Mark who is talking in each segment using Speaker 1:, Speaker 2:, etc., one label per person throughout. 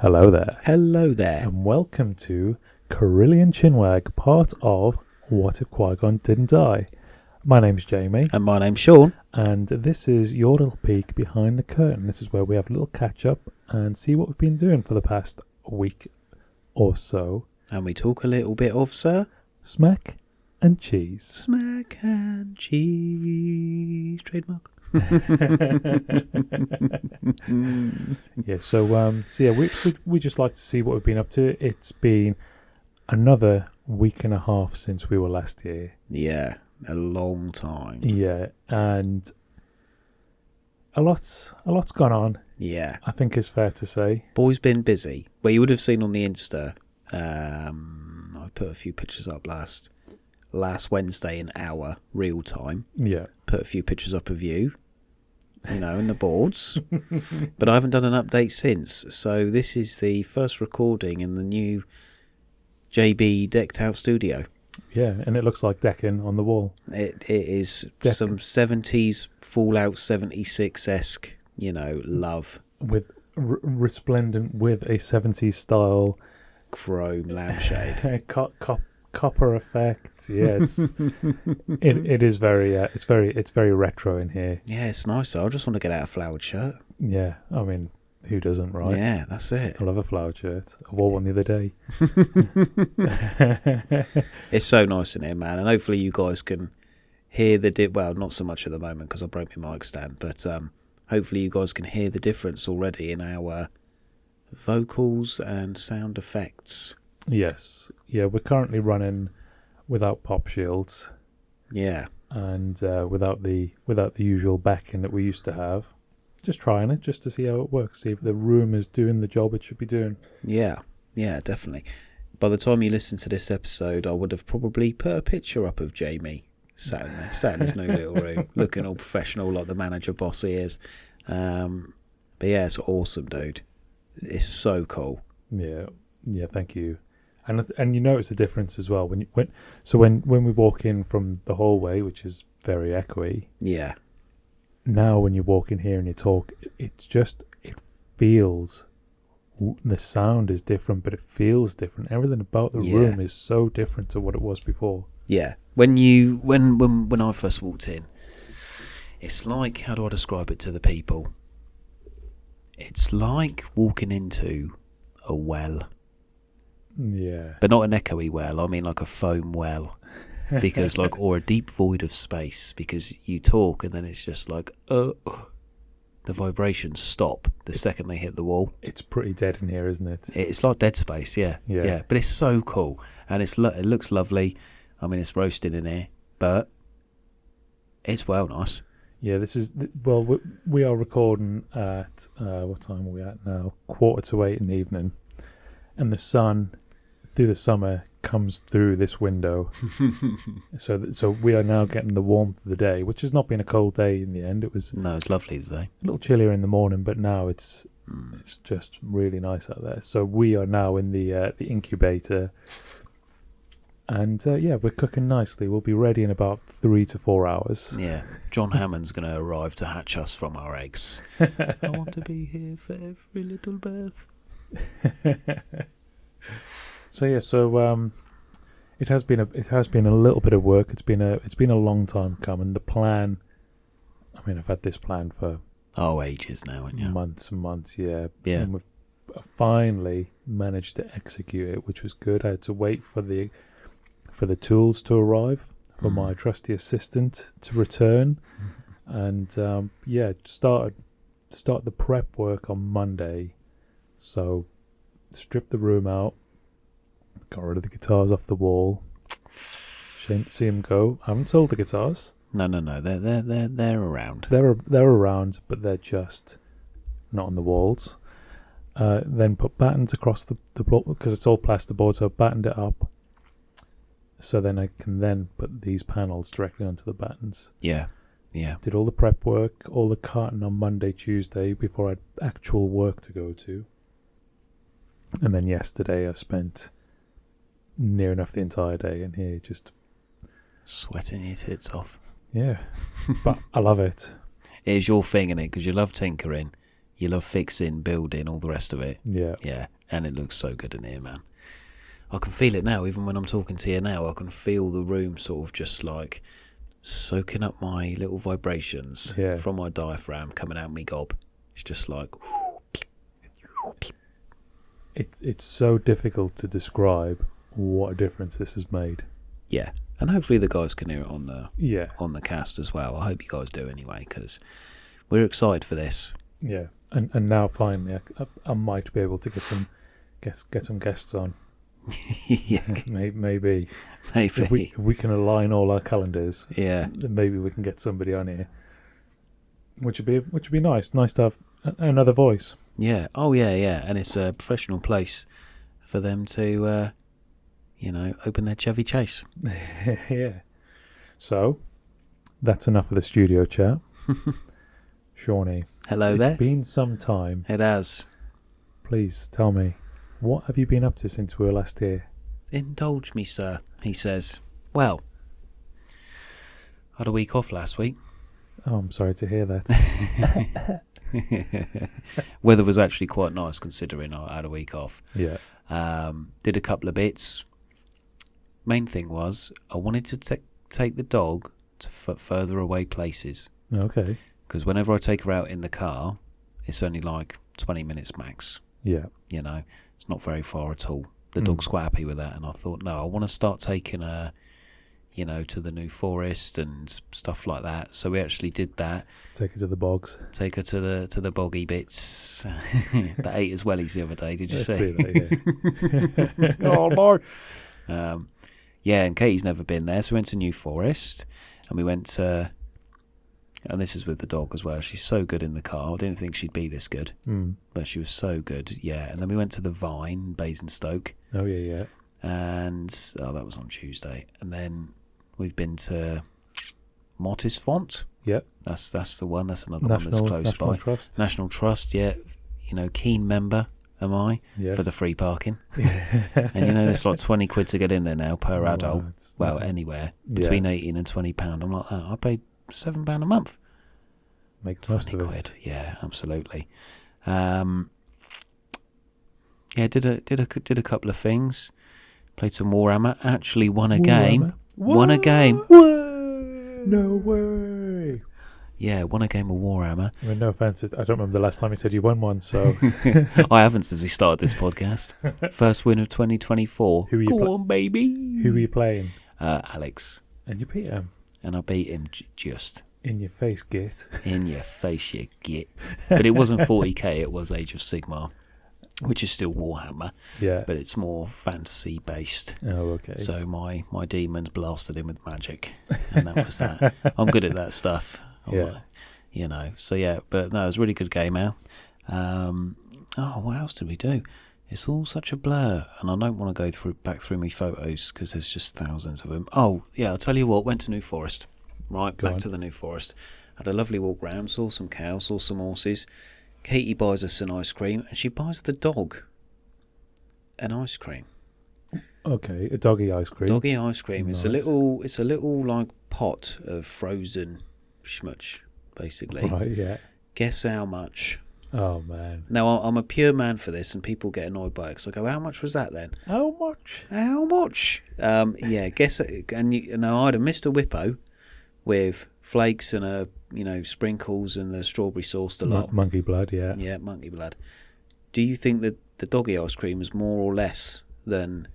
Speaker 1: Hello there.
Speaker 2: Hello there.
Speaker 1: And welcome to Corellian Chinwag, part of What If Qui-Gon Didn't Die? My name's Jamie.
Speaker 2: And my name's Shaun.
Speaker 1: And this is your little peek behind the curtain. This is where we have a little catch-up and see what we've been doing for the past week or so.
Speaker 2: And we talk a little bit of, sir?
Speaker 1: Smack and cheese.
Speaker 2: Smack and cheese. Trademark.
Speaker 1: Yeah, so we just like to see what we've been up to. It's been another week and a half since we were last here.
Speaker 2: Yeah, a long time.
Speaker 1: Yeah, and a lot's gone on.
Speaker 2: Yeah.
Speaker 1: I think it's fair to say.
Speaker 2: Boy's been busy. Well, you would have seen on the Insta, I put a few pictures up last Wednesday in our real time.
Speaker 1: Yeah.
Speaker 2: Put a few pictures up of you, in the boards. But I haven't done an update since. So this is the first recording in the new JB decked out studio.
Speaker 1: Yeah, and it looks like decking on the wall.
Speaker 2: It is some 70s Fallout 76-esque, love.
Speaker 1: With resplendent with a 70s style
Speaker 2: chrome lampshade.
Speaker 1: Copper effect. Yeah, it is very it's very retro in here.
Speaker 2: Yeah, it's nice though. I just want to get out a flowered shirt.
Speaker 1: Yeah, I mean, who doesn't, right?
Speaker 2: Yeah, that's it.
Speaker 1: I love a flowered shirt. I wore one the other day.
Speaker 2: It's so nice in here, man, and hopefully you guys can hear the well, not so much at the moment because I broke my mic stand, but hopefully you guys can hear the difference already in our vocals and sound effects.
Speaker 1: Yes. Yeah, we're currently running without pop shields.
Speaker 2: Yeah.
Speaker 1: And without the usual backing that we used to have. Just trying it, just to see how it works, see if the room is doing the job it should be doing.
Speaker 2: Yeah, definitely. By the time you listen to this episode, I would have probably put a picture up of Jamie sat in his new little room, looking all professional like the manager boss he is. But yeah, it's awesome, dude. It's so cool.
Speaker 1: Yeah, thank you. And you notice the difference as well when we walk in from the hallway, which is very echoey.
Speaker 2: Yeah.
Speaker 1: Now when you walk in here and you talk, it feels, the sound is different, but it feels different. Everything about the room is so different to what it was before.
Speaker 2: Yeah. When I first walked in, it's like, how do I describe it to the people? It's like walking into a well.
Speaker 1: Yeah.
Speaker 2: But not an echoey well, I mean like a foam well. Because or a deep void of space, because you talk and then it's just like the vibrations stop the second they hit the wall.
Speaker 1: It's pretty dead in here, isn't it?
Speaker 2: It's like Dead Space, yeah. But it's so cool, and it looks lovely. I mean, it's roasting in here, but it's well nice.
Speaker 1: Yeah, this is we are recording at what time are we at now? 7:45 in the evening, and the sun through the summer comes through this window. so we are now getting the warmth of the day, which has not been a cold day in the end. It's
Speaker 2: lovely today.
Speaker 1: A little chillier in the morning, but now it's just really nice out there. So we are now in the incubator, and we're cooking nicely. We'll be ready in about 3 to 4 hours.
Speaker 2: Yeah, John Hammond's going to arrive to hatch us from our eggs. I want to be here for every little birth.
Speaker 1: So it has been a little bit of work. It's been a long time coming. The plan, I mean, I've had this plan for
Speaker 2: ages now, haven't you?
Speaker 1: Months and months, yeah.
Speaker 2: Yeah.
Speaker 1: And we've finally managed to execute it, which was good. I had to wait for the tools to arrive, for my trusty assistant to return, and start the prep work on Monday. So stripped the room out. Got rid of the guitars off the wall. Shame to see them go. I haven't sold the guitars.
Speaker 2: No. They're around.
Speaker 1: They're around, but they're just not on the walls. Then put battens across the block because it's all plasterboard. So I battened it up. So then I can put these panels directly onto the battens.
Speaker 2: Yeah.
Speaker 1: Did all the prep work, all the carting on Monday, Tuesday before I had actual work to go to. And then yesterday I spent near enough the entire day in here just
Speaker 2: sweating your tits off.
Speaker 1: Yeah, but I love it.
Speaker 2: It is your thing, innit? Because you love tinkering, You love fixing, building, all the rest of it.
Speaker 1: Yeah.
Speaker 2: Yeah, and it looks so good in here, man. I can feel it now, even when I'm talking to you now. I can feel the room sort of just like soaking up my little vibrations from my diaphragm coming out me gob. It's just like...
Speaker 1: It's so difficult to describe what a difference this has made.
Speaker 2: Yeah, and hopefully the guys can hear it on the cast as well. I hope you guys do anyway, because we're excited for this.
Speaker 1: Yeah, and now finally I might be able to get some guests on.
Speaker 2: Yeah,
Speaker 1: maybe if we can align all our calendars.
Speaker 2: Yeah,
Speaker 1: then maybe we can get somebody on here, which would be nice. Nice to have another voice.
Speaker 2: Yeah. Oh yeah, and it's a professional place for them to, open their Chevy Chase.
Speaker 1: Yeah. So that's enough of the studio chat. Shawnee.
Speaker 2: Hello there.
Speaker 1: It's been some time.
Speaker 2: It has.
Speaker 1: Please tell me, what have you been up to since we were last here?
Speaker 2: Indulge me, sir, he says. Well, I had a week off last week.
Speaker 1: Oh, I'm sorry to hear that.
Speaker 2: Weather was actually quite nice considering I had a week off.
Speaker 1: Yeah.
Speaker 2: Did a couple of bits. Main thing was I wanted to take the dog to further away places.
Speaker 1: Okay.
Speaker 2: Because whenever I take her out in the car, it's only like 20 minutes max.
Speaker 1: Yeah.
Speaker 2: It's not very far at all. The dog's quite happy with that, and I thought, no, I want to start taking her, to the New Forest and stuff like that. So we actually did that.
Speaker 1: Take her to the bogs.
Speaker 2: Take her to the boggy bits. That ate as wellies the other day. Did you see?
Speaker 1: That, yeah.
Speaker 2: Oh no. Yeah, and Katie's never been there, so we went to New Forest, and we went to. And this is with the dog as well. She's so good in the car. I didn't think she'd be this good, but she was so good. Yeah, and then we went to the Vine, Basingstoke.
Speaker 1: Oh yeah.
Speaker 2: And that was on Tuesday. And then we've been to Mortis Font.
Speaker 1: Yep.
Speaker 2: That's the one. That's another one that's close
Speaker 1: National
Speaker 2: by.
Speaker 1: Trust.
Speaker 2: National Trust. Yeah. Keen member am I for the free parking. And it's like 20 quid to get in there now per adult. Well, anywhere between 18 and £20. I'm like, I paid £7 a month.
Speaker 1: Make the most of it.
Speaker 2: Quid. Yeah, absolutely. Did a couple of things. Played some Warhammer. Actually won a game. Won a game.
Speaker 1: Whoa! No way.
Speaker 2: Yeah, won a game of Warhammer.
Speaker 1: I mean, no offense, I don't remember the last time you said you won one, so...
Speaker 2: I haven't since we started this podcast. First win of 2024.
Speaker 1: Who are you
Speaker 2: Go on, baby.
Speaker 1: Who were you playing?
Speaker 2: Alex.
Speaker 1: And you beat him?
Speaker 2: And I beat him just.
Speaker 1: In your face, git.
Speaker 2: In your face, you git. But it wasn't 40k, it was Age of Sigmar, which is still Warhammer.
Speaker 1: Yeah.
Speaker 2: But it's more fantasy based.
Speaker 1: Oh, okay.
Speaker 2: So my demons blasted him with magic. And that was that. I'm good at that stuff. So yeah, but no, it was a really good game out. What else did we do? It's all such a blur, and I don't want to go back through my photos because there's just thousands of them. Oh yeah, I'll tell you what. Went to New Forest, right? Back to the New Forest. Had a lovely walk round. Saw some cows. Saw some horses. Katie buys us an ice cream, and she buys the dog an ice cream.
Speaker 1: Okay, a doggy ice cream.
Speaker 2: Doggy ice cream.
Speaker 1: Nice.
Speaker 2: It's a little like pot of frozen schmutz, basically.
Speaker 1: Right. Yeah.
Speaker 2: Guess how much?
Speaker 1: Oh man.
Speaker 2: Now I'm a pure man for this, and people get annoyed by it because I go, "How much was that then?"
Speaker 1: How much?
Speaker 2: How much? Guess it. And I had a Mr. Whippo with flakes and sprinkles and the strawberry sauce a lot.
Speaker 1: Monkey blood, yeah.
Speaker 2: Yeah, monkey blood. Do you think that the doggy ice cream is more or less than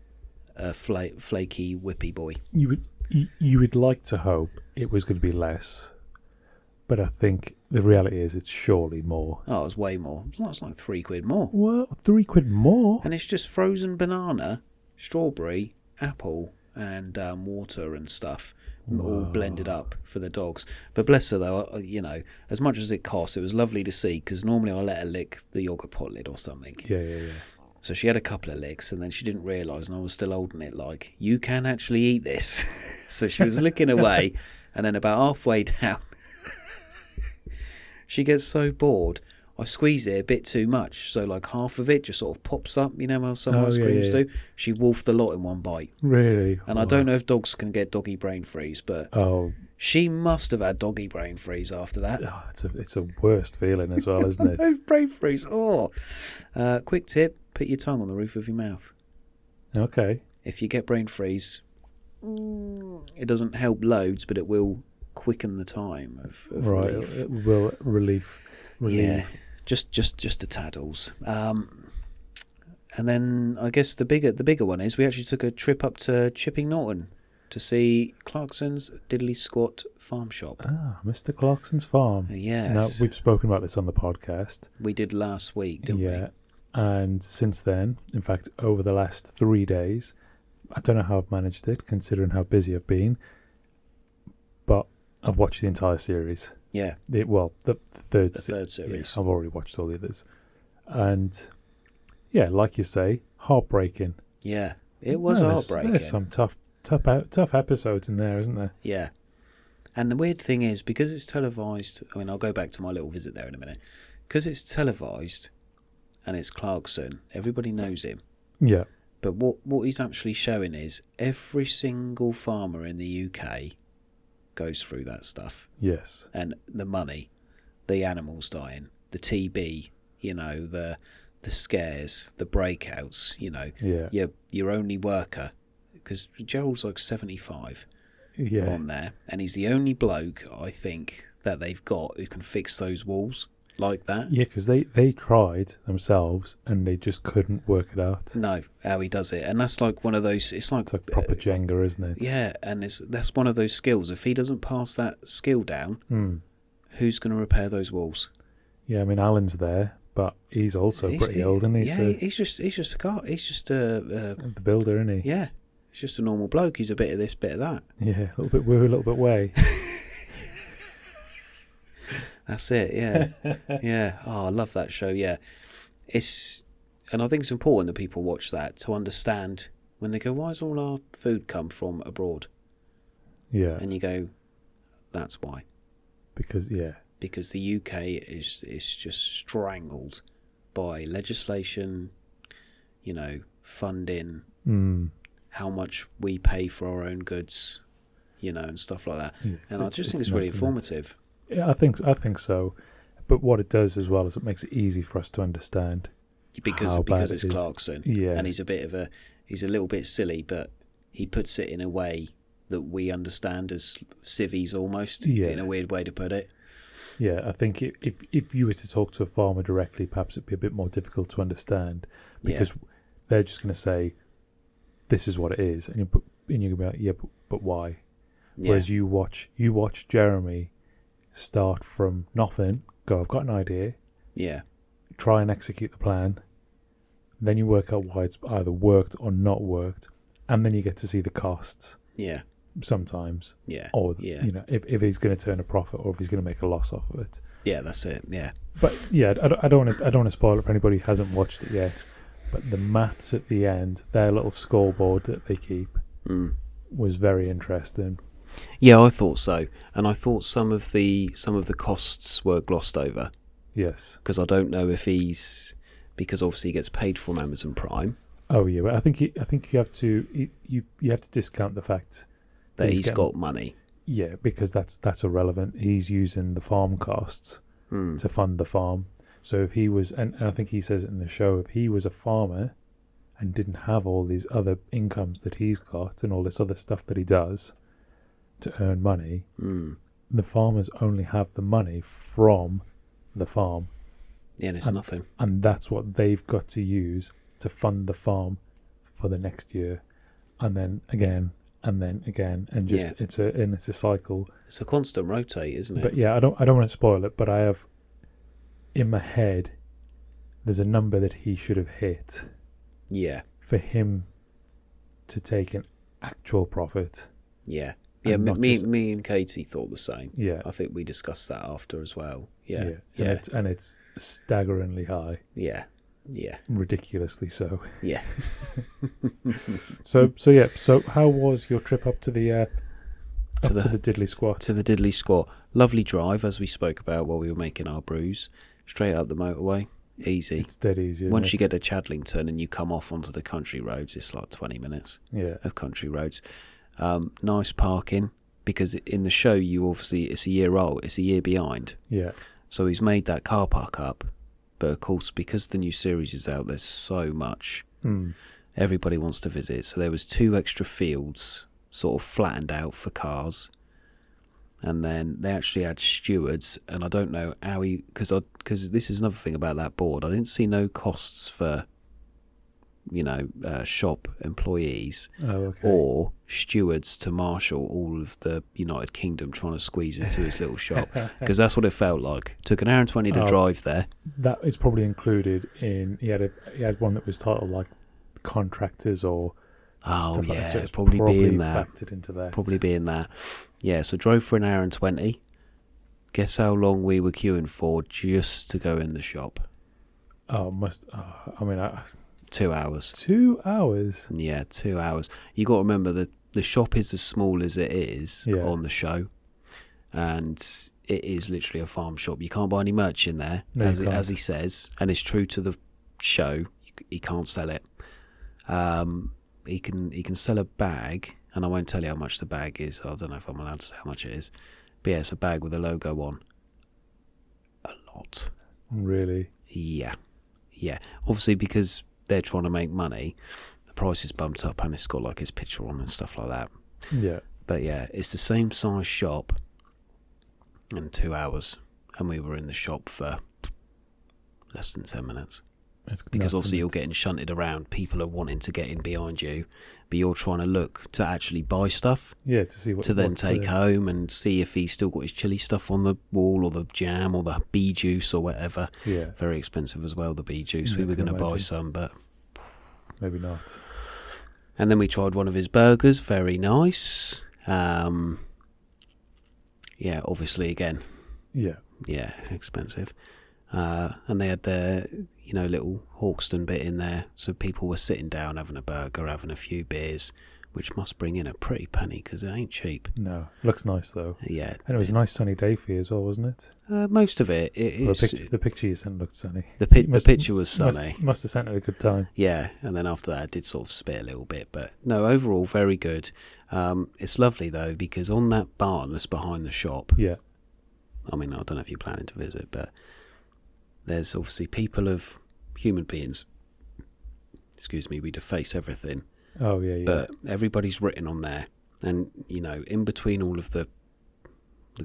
Speaker 2: a flaky whippy boy?
Speaker 1: You would like to hope it was going to be less, but I think the reality is it's surely more.
Speaker 2: Oh, it's way more. It's like £3 more.
Speaker 1: Well, £3 more?
Speaker 2: And it's just frozen banana, strawberry, apple, and water and stuff, all blended up for the dogs. But bless her though, as much as it costs, it was lovely to see because normally I let her lick the yogurt pot lid or something.
Speaker 1: Yeah.
Speaker 2: So she had a couple of licks and then she didn't realise, and I was still holding it like, you can actually eat this. So she was licking away, and then about halfway down, she gets so bored, I squeeze it a bit too much. So like half of it just sort of pops up, how some ice creams do. She wolfed the lot in one bite.
Speaker 1: Really?
Speaker 2: And I don't know if dogs can get doggy brain freeze, but She must have had doggy brain freeze after that.
Speaker 1: Oh, it's a worst feeling as well, isn't it?
Speaker 2: Brain freeze. Oh. Quick tip, put your tongue on the roof of your mouth.
Speaker 1: Okay.
Speaker 2: If you get brain freeze, it doesn't help loads, but it will quicken the time of
Speaker 1: Right.
Speaker 2: relief.
Speaker 1: It will relieve.
Speaker 2: Yeah, just a taddles. And then I guess the bigger one is we actually took a trip up to Chipping Norton to see Clarkson's Diddley Squat Farm Shop.
Speaker 1: Ah, Mr. Clarkson's farm.
Speaker 2: Yes.
Speaker 1: Now, we've spoken about this on the podcast.
Speaker 2: We did last week, didn't we?
Speaker 1: And since then, in fact, over the last 3 days, I don't know how I've managed it, considering how busy I've been, but I've watched the entire series.
Speaker 2: Yeah.
Speaker 1: The third
Speaker 2: series.
Speaker 1: Yeah, I've already watched all the others. And, yeah, like you say, heartbreaking.
Speaker 2: Yeah, it was heartbreaking.
Speaker 1: There's some tough episodes in there, isn't there?
Speaker 2: Yeah. And the weird thing is, because it's televised, I mean, I'll go back to my little visit there in a minute. Because it's televised and it's Clarkson, everybody knows him.
Speaker 1: Yeah.
Speaker 2: But what he's actually showing is every single farmer in the UK goes through that stuff.
Speaker 1: Yes.
Speaker 2: And the money, the animals dying, the TB, the scares, the breakouts, your only worker. Because Gerald's like 75 on there, and he's the only bloke, I think, that they've got who can fix those walls like that.
Speaker 1: Yeah, because they tried themselves and they just couldn't work it out.
Speaker 2: No, how he does it. And that's like one of those... It's like
Speaker 1: proper Jenga, isn't it?
Speaker 2: Yeah, and that's one of those skills. If he doesn't pass that skill down, who's going to repair those walls?
Speaker 1: Yeah, I mean, Alan's there, but he's also pretty old, isn't he?
Speaker 2: Yeah, he's just a guy. He's just
Speaker 1: the builder, isn't he?
Speaker 2: Yeah, he's just a normal bloke. He's a bit of this, bit of that.
Speaker 1: Yeah, a little bit woo, a little bit way.
Speaker 2: That's it, yeah. Yeah. Oh, I love that show, yeah. And I think it's important that people watch that to understand when they go, why does all our food come from abroad?
Speaker 1: Yeah.
Speaker 2: And you go, that's why.
Speaker 1: Because
Speaker 2: the UK is just strangled by legislation, funding, how much we pay for our own goods, and stuff like that. Yeah, and I just think it's really informative.
Speaker 1: Yeah, I think so. But what it does as well is it makes it easy for us to understand.
Speaker 2: Because it's Clarkson.
Speaker 1: Yeah.
Speaker 2: And he's a little bit silly, but he puts it in a way that we understand as civvies almost, in a weird way to put it.
Speaker 1: Yeah, I think if you were to talk to a farmer directly, perhaps it'd be a bit more difficult to understand because they're just going to say, this is what it is. And you're going to be like, yeah, but why? Yeah. Whereas you watch Jeremy start from nothing, go, I've got an idea.
Speaker 2: Yeah.
Speaker 1: Try and execute the plan. Then you work out why it's either worked or not worked. And then you get to see the costs.
Speaker 2: Yeah.
Speaker 1: Sometimes.
Speaker 2: Yeah.
Speaker 1: Or, if he's going to turn a profit or if he's going to make a loss off of it.
Speaker 2: Yeah, that's it. Yeah.
Speaker 1: But, yeah, I don't want to spoil it for anybody who hasn't watched it yet. But the maths at the end, their little scoreboard that they keep, was very interesting.
Speaker 2: Yeah, I thought so, and I thought some of the costs were glossed over.
Speaker 1: Yes,
Speaker 2: because I don't know if because obviously he gets paid from Amazon Prime.
Speaker 1: Oh yeah, but I think you have to discount the fact
Speaker 2: that he's got money.
Speaker 1: Yeah, because that's irrelevant. He's using the farm costs to fund the farm. So if he was, and I think he says it in the show, if he was a farmer and didn't have all these other incomes that he's got and all this other stuff that he does to earn money, the farmers only have the money from the farm.
Speaker 2: Yeah, and it's nothing.
Speaker 1: And that's what they've got to use to fund the farm for the next year. And then again, and just it's a cycle.
Speaker 2: It's a constant rotate, isn't it?
Speaker 1: But yeah, I don't want to spoil it, but I have in my head there's a number that he should have hit.
Speaker 2: Yeah.
Speaker 1: For him to take an actual profit.
Speaker 2: Yeah. Yeah, me and Katie thought the same.
Speaker 1: Yeah.
Speaker 2: I think we discussed that after as well. Yeah.
Speaker 1: And it's staggeringly high.
Speaker 2: Yeah. Yeah.
Speaker 1: Ridiculously so.
Speaker 2: Yeah.
Speaker 1: So how was your trip up to the Diddley Squat?
Speaker 2: To the Diddley Squat. Lovely drive, as we spoke about while we were making our brews. Straight up the motorway. Easy.
Speaker 1: It's dead easy.
Speaker 2: Once you get to Chadlington and you come off onto the country roads, it's like 20 minutes
Speaker 1: of
Speaker 2: country roads. Nice parking. because in the show you obviously it's a year old, it's a year behind.
Speaker 1: Yeah.
Speaker 2: So he's made that car park up, but of course because the new series is out, there's so much. Everybody wants to visit. So there was 2 extra fields sort of flattened out for cars. And then they actually had stewards, and I don't know how because this is another thing about that board. I didn't see no costs for, shop employees or stewards to marshal all of the United Kingdom trying to squeeze into his little shop, because that's what it felt like. Took an hour and 20 to drive there.
Speaker 1: That is probably included in. He had one that was titled like contractors or.
Speaker 2: Oh yeah,
Speaker 1: like that. So
Speaker 2: probably being that.
Speaker 1: Factored into that.
Speaker 2: Probably being that. Yeah, so drove for an hour and 20. Guess how long we were queuing for just to go in the shop? 2 hours.
Speaker 1: 2 hours?
Speaker 2: Yeah, 2 hours. You got to remember that the shop is as small as it is on the show, and it is literally a farm shop. You can't buy any merch in there, as he says, and it's true to the show. He can't sell it. He can sell a bag, and I won't tell you how much the bag is. I don't know if I'm allowed to say how much it is. But yeah, it's a bag with a logo on. A lot.
Speaker 1: Really?
Speaker 2: Yeah. Obviously, because they're trying to make money, the price is bumped up, and it's got like his picture on and stuff like that.
Speaker 1: Yeah.
Speaker 2: But yeah, it's the same size shop in 2 hours, and we were in the shop for less than 10 minutes. Because obviously you're getting shunted around, people are wanting to get in behind you, but you're trying to look to actually buy stuff.
Speaker 1: Yeah, to see what
Speaker 2: to then take home and see if he's still got his chili stuff on the wall, or the jam, or the bee juice, or whatever. Yeah. Very expensive as well, the bee juice. We were going to buy some, but
Speaker 1: maybe not.
Speaker 2: And then we tried one of his burgers, very nice. Obviously again. Yeah, expensive. And they had their, little Hawkston bit in there, so people were sitting down having a burger, having a few beers, which must bring in a pretty penny because it ain't cheap.
Speaker 1: No, looks nice though.
Speaker 2: Yeah,
Speaker 1: and it was a nice sunny day for you as well, wasn't it?
Speaker 2: Most of it.
Speaker 1: The picture you sent looked sunny.
Speaker 2: The picture was sunny.
Speaker 1: Must have sent it a good time.
Speaker 2: Yeah, and then after that, I did sort of spit a little bit, but no, overall very good. It's lovely though, because on that barn that's behind the shop.
Speaker 1: Yeah.
Speaker 2: I mean, I don't know if you're planning to visit, but there's obviously human beings, we deface everything.
Speaker 1: Oh, yeah.
Speaker 2: But everybody's written on there. And, in between all of the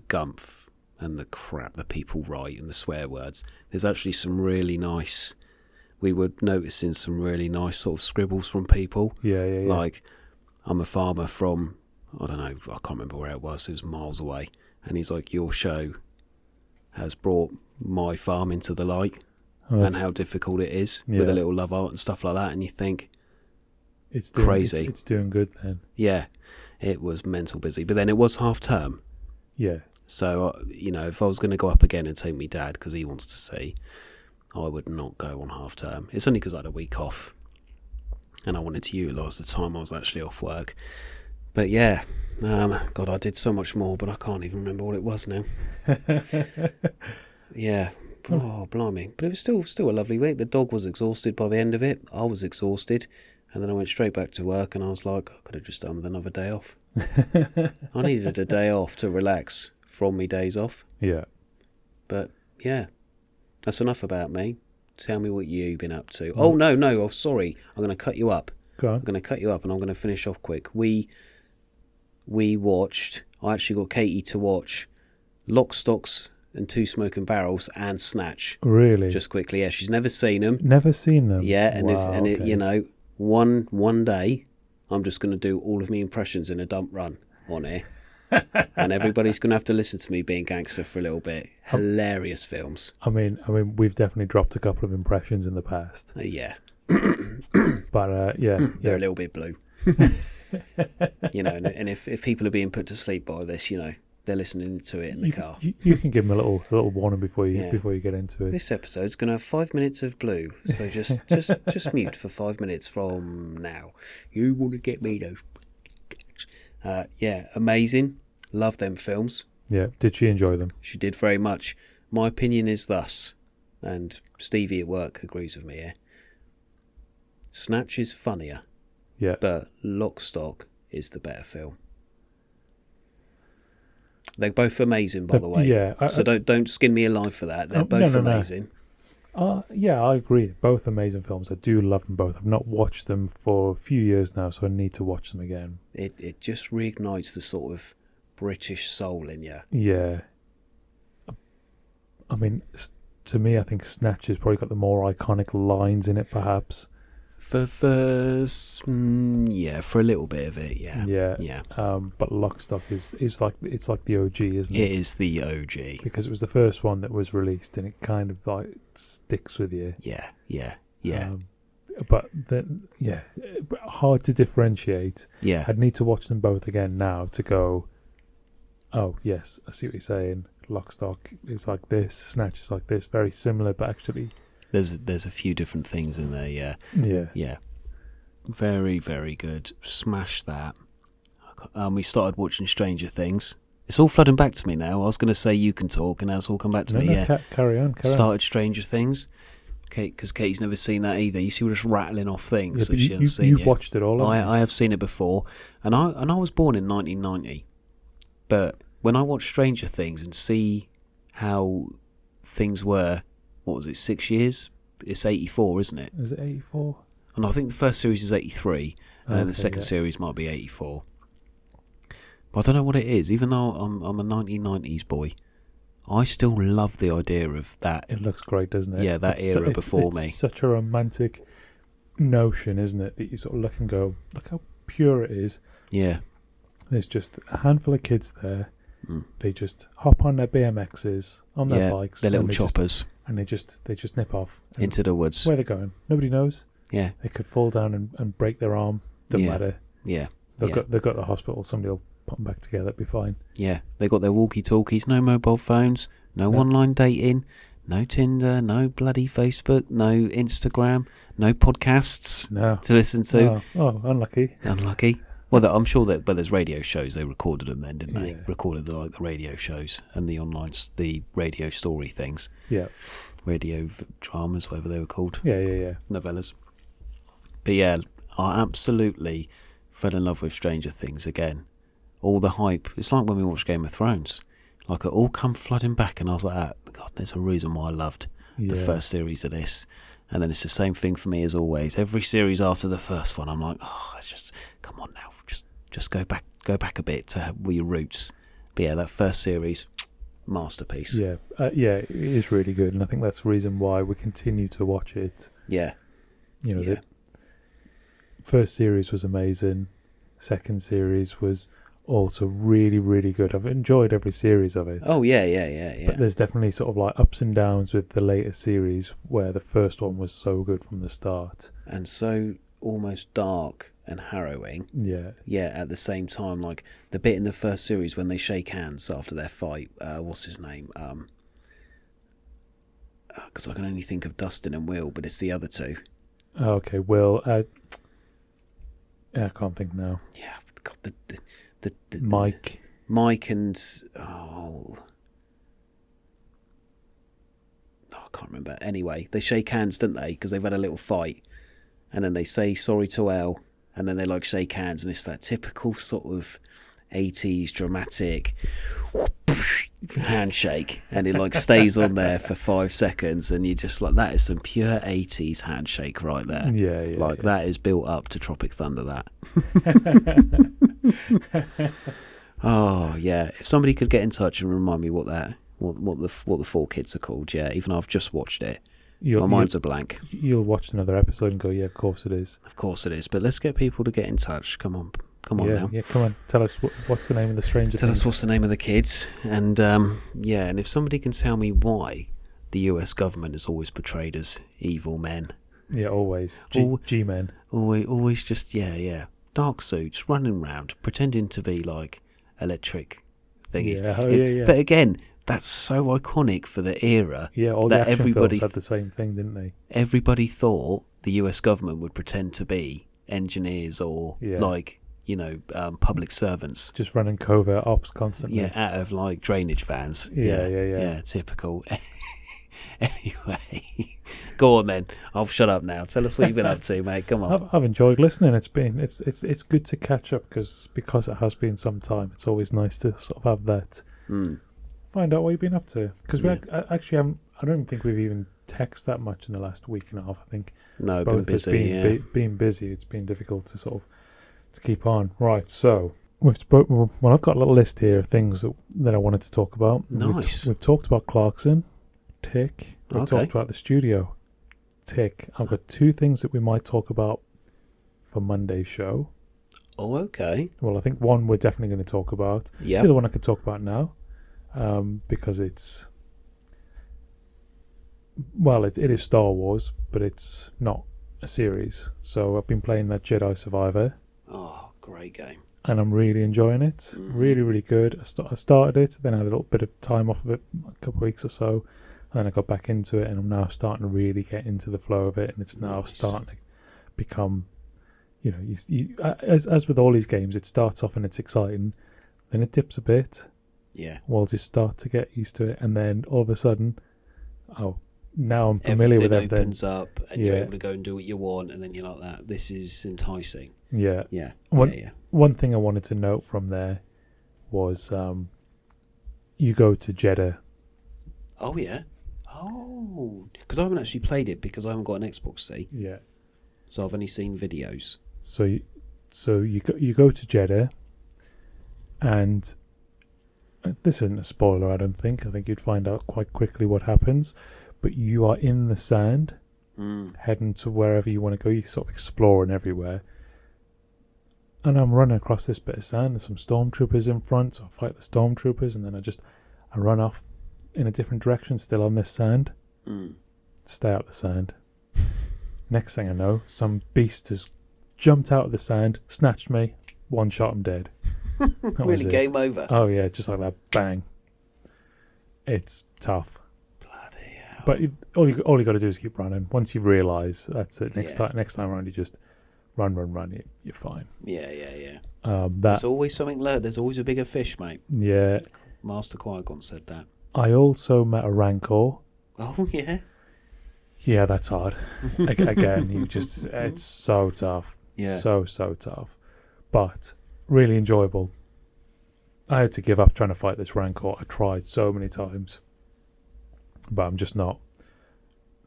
Speaker 2: gumph and the crap that people write and the swear words, there's actually some really nice, we were noticing some really nice sort of scribbles from people.
Speaker 1: Yeah.
Speaker 2: Like, I'm a farmer from, I don't know, I can't remember where it was miles away. And he's like, your show has brought my farm into the light, and how difficult it is with a little love art and stuff like that. And you think, it's crazy.
Speaker 1: It's doing good then.
Speaker 2: Yeah, it was mental busy. But then it was half term.
Speaker 1: Yeah.
Speaker 2: So, if I was going to go up again and take me dad because he wants to see, I would not go on half term. It's only because I had a week off and I wanted to utilise the time I was actually off work. But yeah, God, I did so much more, but I can't even remember what it was now. Yeah. Oh, blimey. But it was still a lovely week. The dog was exhausted by the end of it. I was exhausted. And then I went straight back to work, and I was like, I could have just done with another day off. I needed a day off to relax from me days off.
Speaker 1: Yeah.
Speaker 2: But, yeah. That's enough about me. Tell me what you've been up to. Oh, no. Oh, sorry. I'm going to cut you up.
Speaker 1: Go on.
Speaker 2: I'm going to cut you up, and I'm going to finish off quick. We watched, I actually got Katie to watch Lock, Stocks and Two Smoking Barrels and Snatch.
Speaker 1: Really?
Speaker 2: Just quickly, yeah. She's never seen them.
Speaker 1: Never seen them?
Speaker 2: Yeah, and one day I'm just going to do all of my impressions in a dump run on here. And everybody's going to have to listen to me being gangster for a little bit. Hilarious films.
Speaker 1: I mean, we've definitely dropped a couple of impressions in the past.
Speaker 2: Yeah.
Speaker 1: But, yeah.
Speaker 2: They're a little bit blue. And if people are being put to sleep by this, they're listening to it in the car.
Speaker 1: You can give them a little warning before you get into it.
Speaker 2: This episode's going to have 5 minutes of blue, so just mute for 5 minutes from now. You want to get me those? Yeah, amazing. Love them films.
Speaker 1: Yeah, did she enjoy them?
Speaker 2: She did very much. My opinion is thus, and Stevie at work agrees with me here. Snatch is funnier.
Speaker 1: Yeah.
Speaker 2: But Lock, Stock is the better film. They're both amazing, by the way.
Speaker 1: Yeah.
Speaker 2: So don't skin me alive for that. They're both amazing.
Speaker 1: Yeah, I agree. Both amazing films. I do love them both. I've not watched them for a few years now, so I need to watch them again.
Speaker 2: It just reignites the sort of British soul in you.
Speaker 1: Yeah. I mean, to me, I think Snatch has probably got the more iconic lines in it, perhaps.
Speaker 2: For a little bit of it, yeah.
Speaker 1: But Lock, Stock is like the OG, isn't it?
Speaker 2: It is the OG
Speaker 1: because it was the first one that was released, and it kind of like sticks with you.
Speaker 2: Yeah.
Speaker 1: But then, hard to differentiate.
Speaker 2: Yeah,
Speaker 1: I'd need to watch them both again now to go. Oh yes, I see what you're saying. Lock, Stock is like this. Snatch is like this. Very similar, but actually.
Speaker 2: There's a few different things in there, yeah. Very, very good. Smash that. We started watching Stranger Things. It's all flooding back to me now. I was going to say you can talk, and now it's all come back to me. Yeah,
Speaker 1: carry on.
Speaker 2: Started Stranger Things. Because Kate's never seen that either. You see, we're just rattling off things that she hasn't seen
Speaker 1: You've
Speaker 2: yet.
Speaker 1: watched it all.
Speaker 2: I have seen it before, and I was born in 1990. But when I watch Stranger Things and see how things were. What was it, 6 years? It's 84, isn't it?
Speaker 1: Is it 84?
Speaker 2: And I think the first series is 83, and then the second series might be 84. But I don't know what it is. Even though I'm a 1990s boy, I still love the idea of that.
Speaker 1: It looks great, doesn't it?
Speaker 2: Yeah, that era before me.
Speaker 1: It's such a romantic notion, isn't it? That you sort of look and go, look how pure it is.
Speaker 2: Yeah.
Speaker 1: There's just a handful of kids there. They just hop on their BMXs, on their bikes.
Speaker 2: Their little choppers.
Speaker 1: And they just nip off.
Speaker 2: Into the woods.
Speaker 1: Where they're going. Nobody knows.
Speaker 2: Yeah.
Speaker 1: They could fall down and break their arm. Doesn't matter.
Speaker 2: Yeah.
Speaker 1: They've got to the hospital. Somebody will put them back together. It'll be fine.
Speaker 2: Yeah. They got their walkie-talkies. No mobile phones. No online dating. No Tinder. No bloody Facebook. No Instagram. No podcasts to listen to.
Speaker 1: Oh, unlucky.
Speaker 2: Unlucky. Well, I'm sure but there's radio shows. They recorded them then, didn't they?
Speaker 1: Yeah.
Speaker 2: Recorded the radio shows and the the radio story things.
Speaker 1: Yeah.
Speaker 2: Radio dramas, whatever they were called.
Speaker 1: Yeah.
Speaker 2: Novellas. But yeah, I absolutely fell in love with Stranger Things again. All the hype. It's like when we watched Game of Thrones. Like it all come flooding back, and I was like, God, there's a reason why I loved the first series of this. And then it's the same thing for me as always. Every series after the first one, I'm like, it's just, come on now, just go back a bit to your roots. But yeah, that first series, masterpiece.
Speaker 1: Yeah, it is really good, and I think that's the reason why we continue to watch it.
Speaker 2: Yeah.
Speaker 1: The first series was amazing. Second series was also really, really good. I've enjoyed every series of it.
Speaker 2: Oh, yeah.
Speaker 1: But there's definitely sort of like ups and downs with the later series where the first one was so good from the start.
Speaker 2: And so almost dark and harrowing.
Speaker 1: Yeah.
Speaker 2: Yeah, at the same time, like the bit in the first series when they shake hands after their fight, what's his name? Because I can only think of Dustin and Will, but it's the other two.
Speaker 1: Okay, Will. I can't think now.
Speaker 2: Yeah, God, the
Speaker 1: Mike
Speaker 2: and I can't remember. Anyway, they shake hands, don't they? Because they've had a little fight, and then they say sorry to Elle, and then they like shake hands, and it's that typical sort of 80s dramatic handshake, and it like stays on there for 5 seconds, and you're just like, that is some pure 80s handshake right there.
Speaker 1: Yeah.
Speaker 2: That is built up to Tropic Thunder, that. Oh yeah, if somebody could get in touch and remind me what the 4 kids are called, even though I've just watched it, my mind's a blank.
Speaker 1: You'll watch another episode and go, yeah, of course it is.
Speaker 2: Of course it is, but let's get people to get in touch. Come on now.
Speaker 1: Yeah, come on. Tell us what's the name of the Stranger
Speaker 2: Tell
Speaker 1: Things.
Speaker 2: us what's the name of the kids, and and if somebody can tell me why the US government is always portrayed as evil men.
Speaker 1: Yeah, always. G-men.
Speaker 2: Always just, dark suits, running around, pretending to be like electric thingies.
Speaker 1: Yeah.
Speaker 2: But again, that's so iconic for the era.
Speaker 1: Yeah, all
Speaker 2: that
Speaker 1: the action
Speaker 2: everybody
Speaker 1: films had the same thing, didn't they?
Speaker 2: Everybody thought the US government would pretend to be engineers or public servants.
Speaker 1: Just running covert ops constantly.
Speaker 2: Yeah, out of like drainage vans. Yeah, typical. Anyway, go on then. I'll shut up now. Tell us what you've been up to, mate. Come on.
Speaker 1: I've enjoyed listening. It's good to catch up because it has been some time. It's always nice to sort of have that Find out what you've been up to. Because we
Speaker 2: Yeah.
Speaker 1: actually haven't, I don't think we've even texted that much in the last week and a half. I think
Speaker 2: No,
Speaker 1: both
Speaker 2: been
Speaker 1: of us
Speaker 2: busy.
Speaker 1: being busy, it's been difficult to sort of to keep on. Right, so well, I've got a little list here of things that I wanted to talk about.
Speaker 2: Nice.
Speaker 1: We've talked about Clarkson, tick. We've
Speaker 2: Okay.
Speaker 1: talked about the studio, tick. I've got 2 things that we might talk about for Monday's show.
Speaker 2: Oh, okay.
Speaker 1: Well, I think one we're definitely going to talk about.
Speaker 2: Yeah.
Speaker 1: The other one I could talk about now, because it is Star Wars, but it's not a series. So I've been playing that Jedi Survivor,
Speaker 2: Oh, great game.
Speaker 1: and I'm really enjoying it. Really, really good. I started it, then I had a little bit of time off of it, a couple of weeks or so, and then I got back into it, and I'm now starting to really get into the flow of it, and it's now starting to become, as with all these games, it starts off and it's exciting, then it dips a bit,
Speaker 2: Yeah.
Speaker 1: while you start to get used to it, and then all of a sudden, now I'm familiar with everything.
Speaker 2: Opens up and you're able to go and do what you want, and then you're like that. This is enticing.
Speaker 1: Yeah.
Speaker 2: Yeah.
Speaker 1: One thing I wanted to note from there was you go to Jeddah.
Speaker 2: Oh, yeah. Oh, because I haven't actually played it because I haven't got an Xbox C.
Speaker 1: Yeah.
Speaker 2: So I've only seen videos.
Speaker 1: So you go to Jeddah, and this isn't a spoiler, I don't think. I think you'd find out quite quickly what happens. But you are in the sand, heading to wherever you want to go. You're sort of exploring everywhere. And I'm running across this bit of sand. There's some stormtroopers in front, so I fight the stormtroopers, and then I run off in a different direction, still on this sand. Stay out of the sand. Next thing I know, some beast has jumped out of the sand, snatched me, one shot, I'm dead.
Speaker 2: Really, game over.
Speaker 1: Oh yeah, just like that, bang. It's tough.
Speaker 2: Bloody hell.
Speaker 1: But all you got to do is keep running. Once you realise that's it, next time around, you just run. You're fine.
Speaker 2: Yeah.
Speaker 1: That
Speaker 2: There's always something learned. There's always a bigger fish, mate.
Speaker 1: Yeah.
Speaker 2: Master Qui-Gon said that.
Speaker 1: I also met a Rancor.
Speaker 2: Oh, yeah.
Speaker 1: Yeah, that's hard. Again, it's so tough.
Speaker 2: Yeah.
Speaker 1: So tough. But really enjoyable. I had to give up trying to fight this Rancor. I tried so many times. But I'm just not.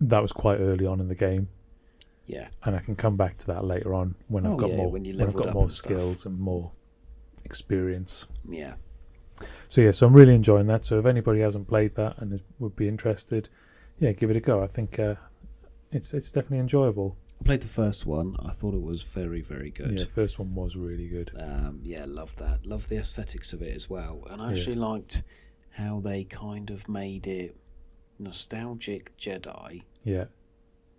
Speaker 1: That was quite early on in the game.
Speaker 2: Yeah.
Speaker 1: And I can come back to that later on when I've got more,
Speaker 2: when you
Speaker 1: when I've
Speaker 2: leveled
Speaker 1: got
Speaker 2: up
Speaker 1: more
Speaker 2: and stuff.
Speaker 1: skills and more experience.
Speaker 2: Yeah.
Speaker 1: So I'm really enjoying that. So if anybody hasn't played that and would be interested, give it a go. I think it's definitely enjoyable.
Speaker 2: I played the first one. I thought it was very, very good.
Speaker 1: Yeah, first one was really good.
Speaker 2: Loved that. Loved the aesthetics of it as well. And I actually liked how they kind of made it nostalgic Jedi.
Speaker 1: Yeah.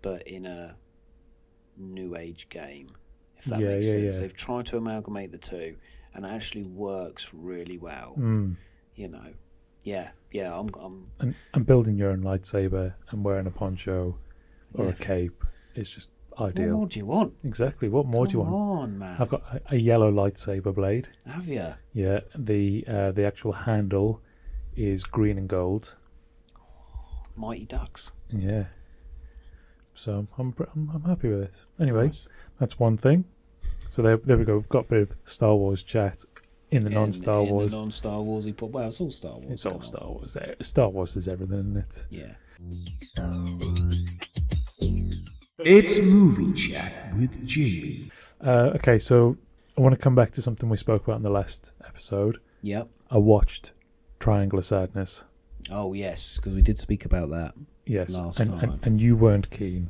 Speaker 2: But in a new age game, if that makes sense. They've tried to amalgamate the two, and it actually works really well. I'm
Speaker 1: and building your own lightsaber and wearing a poncho or a cape is just ideal.
Speaker 2: What more do you want?
Speaker 1: Exactly. What more do you want?
Speaker 2: Come on, man.
Speaker 1: I've got a yellow lightsaber blade.
Speaker 2: Have you?
Speaker 1: Yeah. The actual handle is green and gold.
Speaker 2: Mighty Ducks.
Speaker 1: Yeah. So I'm happy with it. Anyway,
Speaker 2: Nice.
Speaker 1: That's one thing. So there we go. We've got a bit of Star Wars chat in the non-Star Wars.
Speaker 2: In the non-Star Warsy pop. Well, it's all Star Wars.
Speaker 1: It's all Star Wars. Star Wars is everything, isn't it?
Speaker 2: Yeah.
Speaker 3: It's Movie Chat with Jamie.
Speaker 1: Okay, so I want to come back to something we spoke about in the last episode.
Speaker 2: Yep.
Speaker 1: I watched Triangle of Sadness.
Speaker 2: Oh, yes, because we did speak about that.
Speaker 1: Yes,
Speaker 2: Last
Speaker 1: and,
Speaker 2: time.
Speaker 1: and you weren't keen.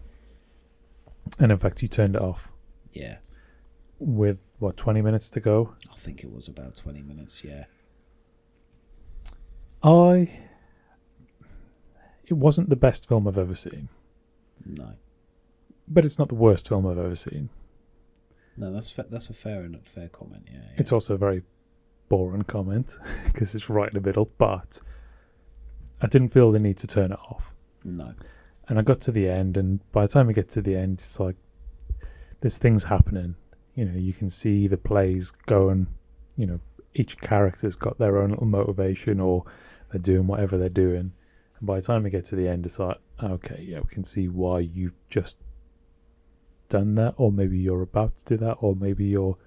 Speaker 1: And in fact, you turned it off
Speaker 2: Yeah.
Speaker 1: with, 20 minutes to go?
Speaker 2: I think it was about 20 minutes, yeah.
Speaker 1: It wasn't the best film I've ever seen.
Speaker 2: No.
Speaker 1: But it's not the worst film I've ever seen.
Speaker 2: No, that's a fair comment, yeah.
Speaker 1: It's also a very boring comment because it's right in the middle, but I didn't feel the need to turn it off.
Speaker 2: No.
Speaker 1: And I got to the end, and by the time we get to the end, it's like there's things happening. You can see the plays going, each character's got their own little motivation, or they're doing whatever they're doing. And by the time we get to the end, it's like, okay, yeah, we can see why you've just done that, or maybe you're about to do that, or maybe you're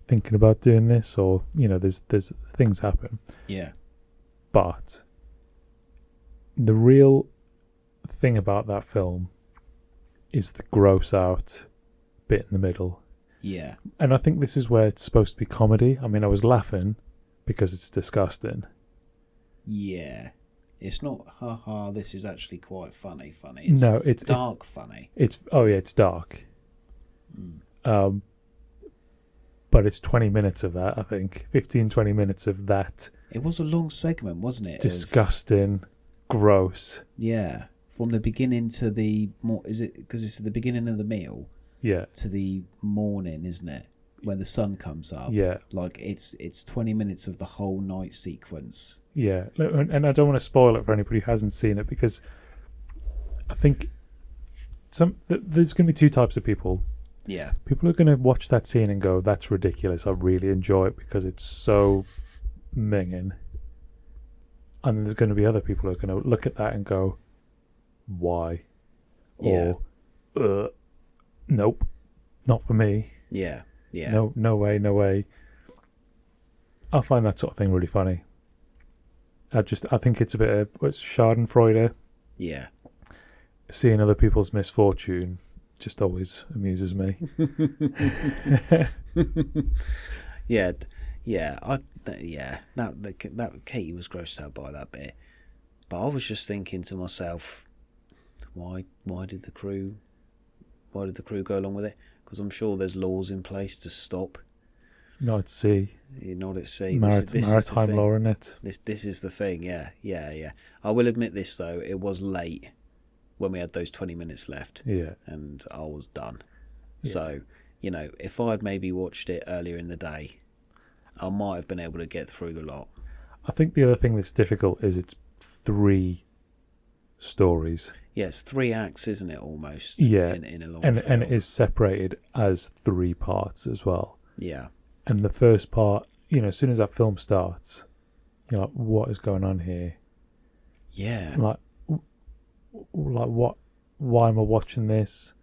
Speaker 1: thinking about doing this, or there's things happen.
Speaker 2: Yeah.
Speaker 1: But the real thing about that film is the gross out bit in the middle.
Speaker 2: Yeah.
Speaker 1: And I think this is where it's supposed to be comedy. I mean, I was laughing because it's disgusting.
Speaker 2: Yeah. It's not, haha, this is actually quite funny. It's dark funny.
Speaker 1: It's dark. But it's 20 minutes of that, I think. 15, 20 minutes of that.
Speaker 2: It was a long segment, wasn't it?
Speaker 1: Disgusting, gross.
Speaker 2: Yeah. From the beginning to the... Is it because it's the beginning of the meal?
Speaker 1: Yeah.
Speaker 2: To the morning, isn't it? When the sun comes up.
Speaker 1: Yeah.
Speaker 2: Like, it's 20 minutes of the whole night sequence.
Speaker 1: Yeah. And I don't want to spoil it for anybody who hasn't seen it, because I think there's going to be two types of people.
Speaker 2: Yeah.
Speaker 1: People are going to watch that scene and go, that's ridiculous. I really enjoy it because it's so minging. And then there's going to be other people who are going to look at that and go, why?
Speaker 2: Yeah.
Speaker 1: Or, nope, not for me.
Speaker 2: Yeah. Yeah.
Speaker 1: No way. I find that sort of thing really funny. I think it's a bit of Schadenfreude.
Speaker 2: Yeah.
Speaker 1: Seeing other people's misfortune just always amuses me.
Speaker 2: Yeah. That Katie was grossed out by that bit, but I was just thinking to myself, why did the crew go along with it? Because I'm sure there's laws in place to stop.
Speaker 1: Not at sea.
Speaker 2: Not at sea.
Speaker 1: Maritime law, in it.
Speaker 2: This is the thing. Yeah. I will admit this though. It was late when we had those 20 minutes left.
Speaker 1: Yeah.
Speaker 2: And I was done.
Speaker 1: Yeah.
Speaker 2: So, if I'd maybe watched it earlier in the day, I might have been able to get through the lot.
Speaker 1: I think the other thing that's difficult is it's 3 stories.
Speaker 2: Yeah, it's 3 acts, isn't it, almost?
Speaker 1: Yeah.
Speaker 2: In a long film.
Speaker 1: And it is separated as 3 parts as well.
Speaker 2: Yeah.
Speaker 1: And the first part, as soon as that film starts, you're like, what is going on here?
Speaker 2: Yeah.
Speaker 1: Like what? Why am I watching this?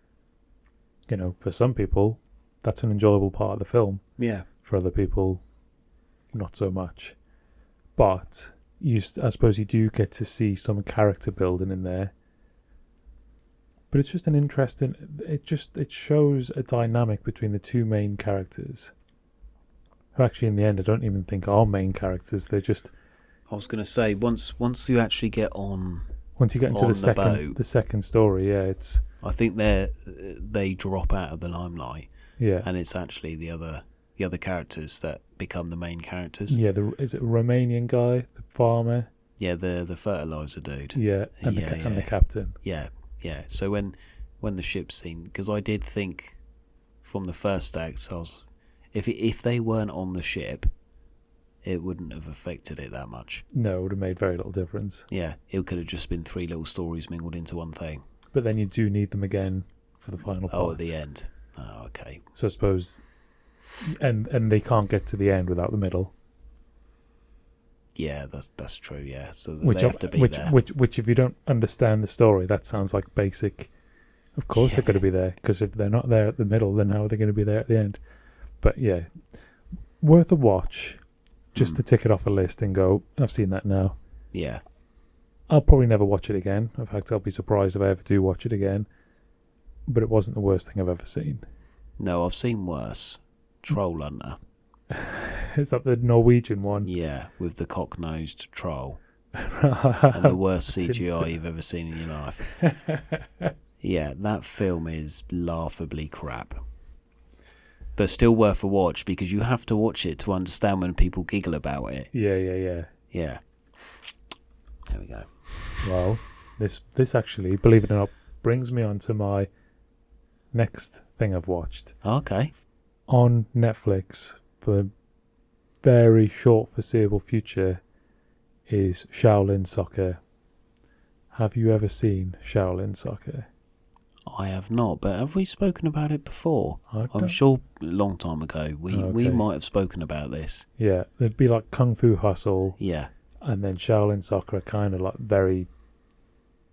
Speaker 1: For some people, that's an enjoyable part of the film.
Speaker 2: Yeah.
Speaker 1: For other people, not so much. But I suppose you do get to see some character building in there. But it's just an interesting. It shows a dynamic between the 2 main characters. Who actually, in the end, I don't even think are main characters. They're just.
Speaker 2: I was going to say, once you actually get on.
Speaker 1: Once you get into the second story, yeah, it's.
Speaker 2: I think they drop out of the limelight.
Speaker 1: Yeah.
Speaker 2: And it's actually the other characters that become the main characters.
Speaker 1: Yeah, is it a Romanian guy, the farmer?
Speaker 2: Yeah, the fertilizer dude.
Speaker 1: Yeah, and the captain.
Speaker 2: Yeah. So when the ship scene, because I did think from the first act, if they weren't on the ship, it wouldn't have affected it that much.
Speaker 1: No, it would have made very little difference.
Speaker 2: Yeah, it could have just been 3 little stories mingled into one thing.
Speaker 1: But then you do need them again for the final part.
Speaker 2: Oh, at the end. Oh, okay.
Speaker 1: So I suppose, and they can't get to the end without the middle.
Speaker 2: Yeah, that's true. Yeah, so they have to be there.
Speaker 1: Which, if you don't understand the story, that sounds like basic. Of course, they're going to be there, because if they're not there at the middle, then how are they going to be there at the end? But yeah, worth a watch, just to tick it off a list and go, I've seen that now.
Speaker 2: Yeah.
Speaker 1: I'll probably never watch it again. In fact, I'll be surprised if I ever do watch it again. But it wasn't the worst thing I've ever seen.
Speaker 2: No, I've seen worse. Troll Hunter.
Speaker 1: Is that the Norwegian one?
Speaker 2: Yeah, with the cock-nosed troll. And the worst CGI you've ever seen in your life. Yeah, that film is laughably crap. But still worth a watch, because you have to watch it to understand when people giggle about it.
Speaker 1: Yeah.
Speaker 2: Yeah. There we go.
Speaker 1: Well, this actually, believe it or not, brings me on to my next thing I've watched.
Speaker 2: Okay.
Speaker 1: On Netflix, for the very short foreseeable future, is Shaolin Soccer. Have you ever seen Shaolin Soccer?
Speaker 2: I have not, but have we spoken about it before? I'm sure a long time ago we might have spoken about this.
Speaker 1: Yeah, it'd be like Kung Fu Hustle.
Speaker 2: Yeah.
Speaker 1: And then Shaolin Soccer are kind of like very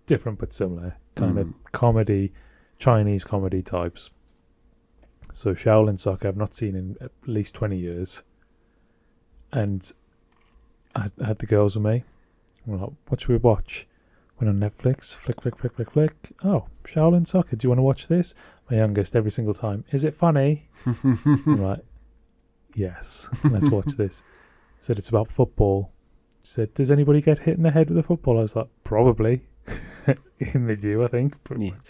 Speaker 1: different but similar. Kind of comedy, Chinese comedy types. So Shaolin Soccer I've not seen in at least 20 years. And I had the girls with me. We're like, what should we watch? Went on Netflix, flick. Oh, Shaolin Soccer, do you want to watch this? My youngest, every single time, is it funny? I'm like, yes, let's watch this. Said it's about football. Said, does anybody get hit in the head with a football? I was like, probably. They do, I think.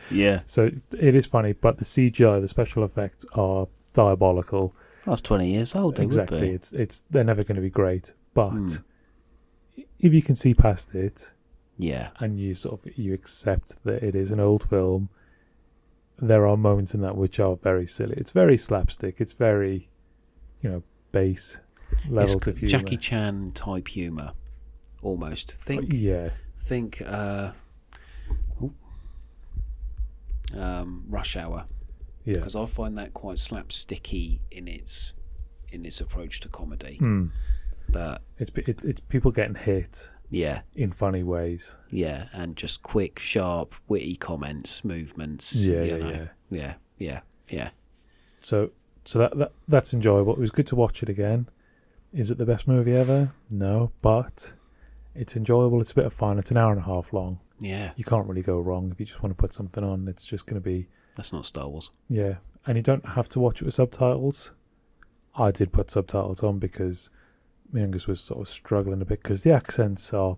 Speaker 2: Yeah.
Speaker 1: So it is funny, but the CGI, the special effects are diabolical.
Speaker 2: I was 20 years old. They
Speaker 1: Exactly.
Speaker 2: would be.
Speaker 1: It's they're never going to be great, but if you can see past it,
Speaker 2: Yeah.
Speaker 1: and you accept that it is an old film, there are moments in that which are very silly. It's very slapstick. It's very, base level of humour.
Speaker 2: Jackie Chan type humour, almost. Think Rush Hour.
Speaker 1: Yeah.
Speaker 2: Because I find that quite slapsticky in its approach to comedy. But
Speaker 1: it's people getting hit.
Speaker 2: Yeah.
Speaker 1: In funny ways.
Speaker 2: Yeah, and just quick, sharp, witty comments, movements.
Speaker 1: Yeah. So that's enjoyable. It was good to watch it again. Is it the best movie ever? No, but it's enjoyable. It's a bit of fun. It's an hour and a half long.
Speaker 2: Yeah.
Speaker 1: You can't really go wrong if you just want to put something on. It's just going to be...
Speaker 2: That's not Star Wars.
Speaker 1: Yeah, and you don't have to watch it with subtitles. I did put subtitles on because my youngest was sort of struggling a bit because the accents are,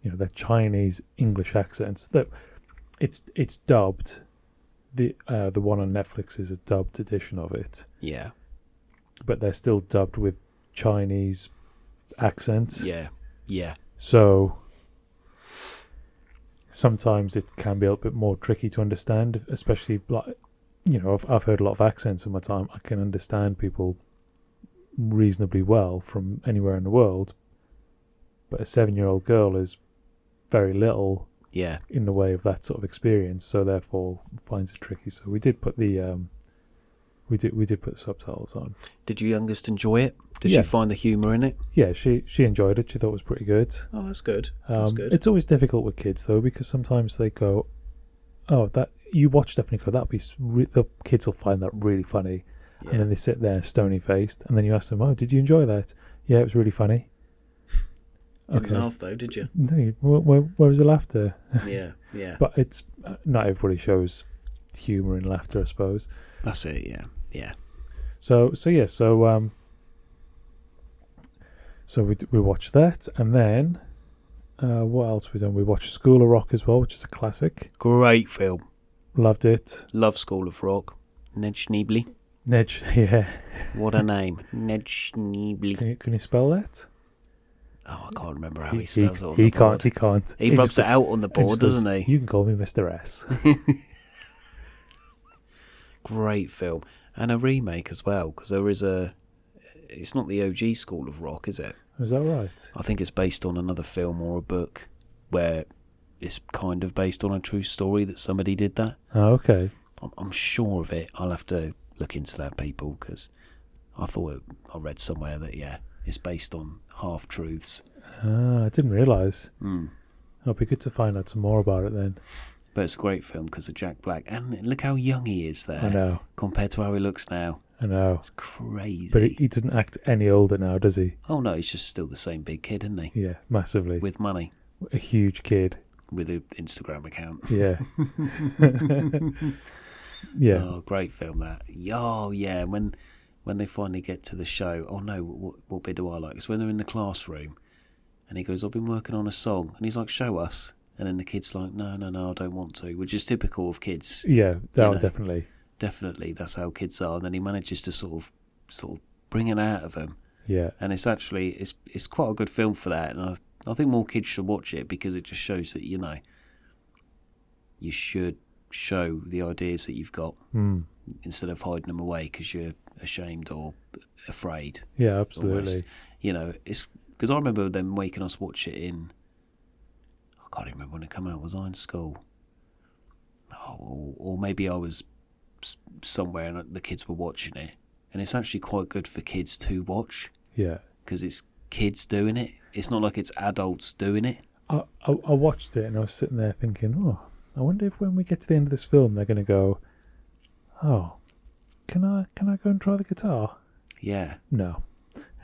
Speaker 1: they're Chinese English accents. That it's dubbed. The one on Netflix is a dubbed edition of it.
Speaker 2: Yeah.
Speaker 1: But they're still dubbed with Chinese accents.
Speaker 2: Yeah. Yeah.
Speaker 1: So sometimes it can be a little bit more tricky to understand, especially I've heard a lot of accents in my time. I can understand people reasonably well from anywhere in the world, but a 7-year-old girl is very little in the way of that sort of experience, so therefore finds it tricky. So we did put the we did put the subtitles on.
Speaker 2: Did your youngest enjoy it? Did she find the humour in it?
Speaker 1: Yeah, she enjoyed it. She thought it was pretty good.
Speaker 2: Oh, that's good. That's good.
Speaker 1: It's always difficult with kids though, because sometimes they go, "Oh, that you watch stuff and you go, the kids will find that really funny." Yeah. And then they sit there stony faced, and then you ask them, "Oh, did you enjoy that?" "Yeah, it was really funny."
Speaker 2: Didn't laugh though, did you?
Speaker 1: No. Where was the laughter?
Speaker 2: Yeah.
Speaker 1: But it's not everybody shows humour and laughter, I suppose.
Speaker 2: That's it. Yeah.
Speaker 1: So we watched that, and then what else we done? We watched School of Rock as well, which is a classic.
Speaker 2: Great film.
Speaker 1: Loved it.
Speaker 2: Love School of Rock. Ned Schneebly.
Speaker 1: Yeah.
Speaker 2: What a name. Ned Schneebly.
Speaker 1: Can you spell that?
Speaker 2: Oh, I can't remember how he spells it on
Speaker 1: the
Speaker 2: board.
Speaker 1: He can't.
Speaker 2: He rubs it out on the board, doesn't he?
Speaker 1: You can call me Mr. S.
Speaker 2: Great film. And a remake as well, because there is it's not the OG School of Rock, is it?
Speaker 1: Is that right?
Speaker 2: I think it's based on another film or a book where it's kind of based on a true story that somebody did that.
Speaker 1: Oh, okay.
Speaker 2: I'm sure of it. I'll have to look into that, people, because I read somewhere that, it's based on half-truths.
Speaker 1: I didn't realise. It'll be good to find out some more about it then.
Speaker 2: But it's a great film because of Jack Black. And look how young he is there.
Speaker 1: I know.
Speaker 2: Compared to how he looks now.
Speaker 1: I know.
Speaker 2: It's crazy.
Speaker 1: But he doesn't act any older now, does he?
Speaker 2: Oh, no, he's just still the same big kid, isn't he?
Speaker 1: Yeah, massively.
Speaker 2: With money.
Speaker 1: A huge kid.
Speaker 2: With an Instagram account.
Speaker 1: Yeah. Yeah.
Speaker 2: Oh, great film, that. Oh, yeah. When they finally get to the show, oh, no, what bit do I like? It's when they're in the classroom. And he goes, "I've been working on a song." And he's like, "Show us." And then the kid's like, no, I don't want to, which is typical of kids.
Speaker 1: Yeah, definitely.
Speaker 2: Definitely, that's how kids are. And then he manages to sort of bring it out of him.
Speaker 1: Yeah.
Speaker 2: And it's actually, it's quite a good film for that. And I think more kids should watch it because it just shows that, you should show the ideas that you've got instead of hiding them away because you're ashamed or afraid.
Speaker 1: Yeah, absolutely.
Speaker 2: Almost. It's because I remember them making us watch it in... I can't even remember when it came out. Was I in school? Or maybe I was somewhere and the kids were watching it. And it's actually quite good for kids to watch.
Speaker 1: Yeah.
Speaker 2: Because it's kids doing it. It's not like it's adults doing it.
Speaker 1: I watched it and I was sitting there thinking, I wonder if when we get to the end of this film they're going to go, can I go and try the guitar?
Speaker 2: Yeah.
Speaker 1: No.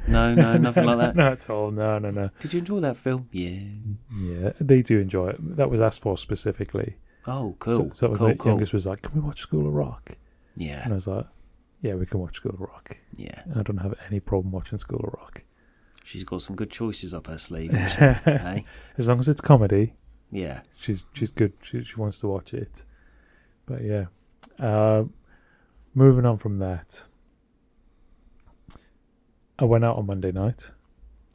Speaker 2: No, nothing like that.
Speaker 1: Not at all. No.
Speaker 2: Did you enjoy that film? Yeah.
Speaker 1: Yeah, they do enjoy it. That was asked for specifically.
Speaker 2: Oh, cool.
Speaker 1: So
Speaker 2: cool.
Speaker 1: youngest was like, "Can we watch School of Rock?"
Speaker 2: Yeah.
Speaker 1: And I was like, "Yeah, we can watch School of Rock."
Speaker 2: Yeah.
Speaker 1: I don't have any problem watching School of Rock.
Speaker 2: She's got some good choices up her sleeve, hey?
Speaker 1: As long as it's comedy,
Speaker 2: Yeah.
Speaker 1: she's good. She wants to watch it. But yeah, moving on from that, I went out on Monday night.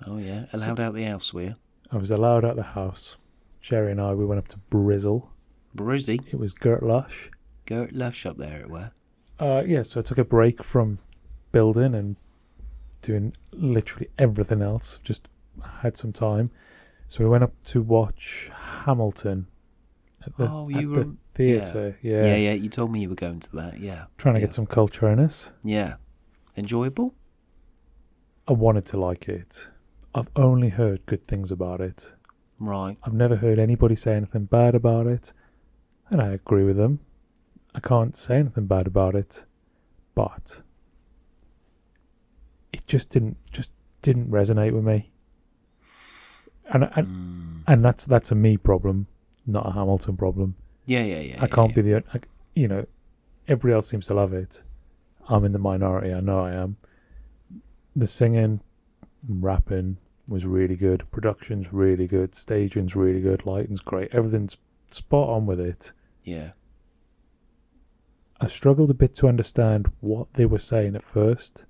Speaker 2: Oh, yeah. Allowed out the house, were you?
Speaker 1: I was allowed out the house. Sherry and I, we went up to Brizzle.
Speaker 2: Brizzy.
Speaker 1: It was Gert Lush.
Speaker 2: Gert Lush up there, it were.
Speaker 1: Yeah, so I took a break from building and doing literally everything else. Just had some time. So we went up to watch Hamilton at the theatre. Yeah.
Speaker 2: Yeah, you told me you were going to that, yeah.
Speaker 1: Trying to get some culture in us.
Speaker 2: Yeah. Enjoyable?
Speaker 1: I wanted to like it. I've only heard good things about it.
Speaker 2: Right.
Speaker 1: I've never heard anybody say anything bad about it. And I agree with them. I can't say anything bad about it. But it just didn't resonate with me. And that's a me problem, not a Hamilton problem.
Speaker 2: Yeah.
Speaker 1: I can't be the everybody else seems to love it. I'm in the minority. I know I am. The singing, rapping was really good. Production's really good. Staging's really good. Lighting's great. Everything's spot on with it.
Speaker 2: Yeah.
Speaker 1: I struggled a bit to understand what they were saying at first,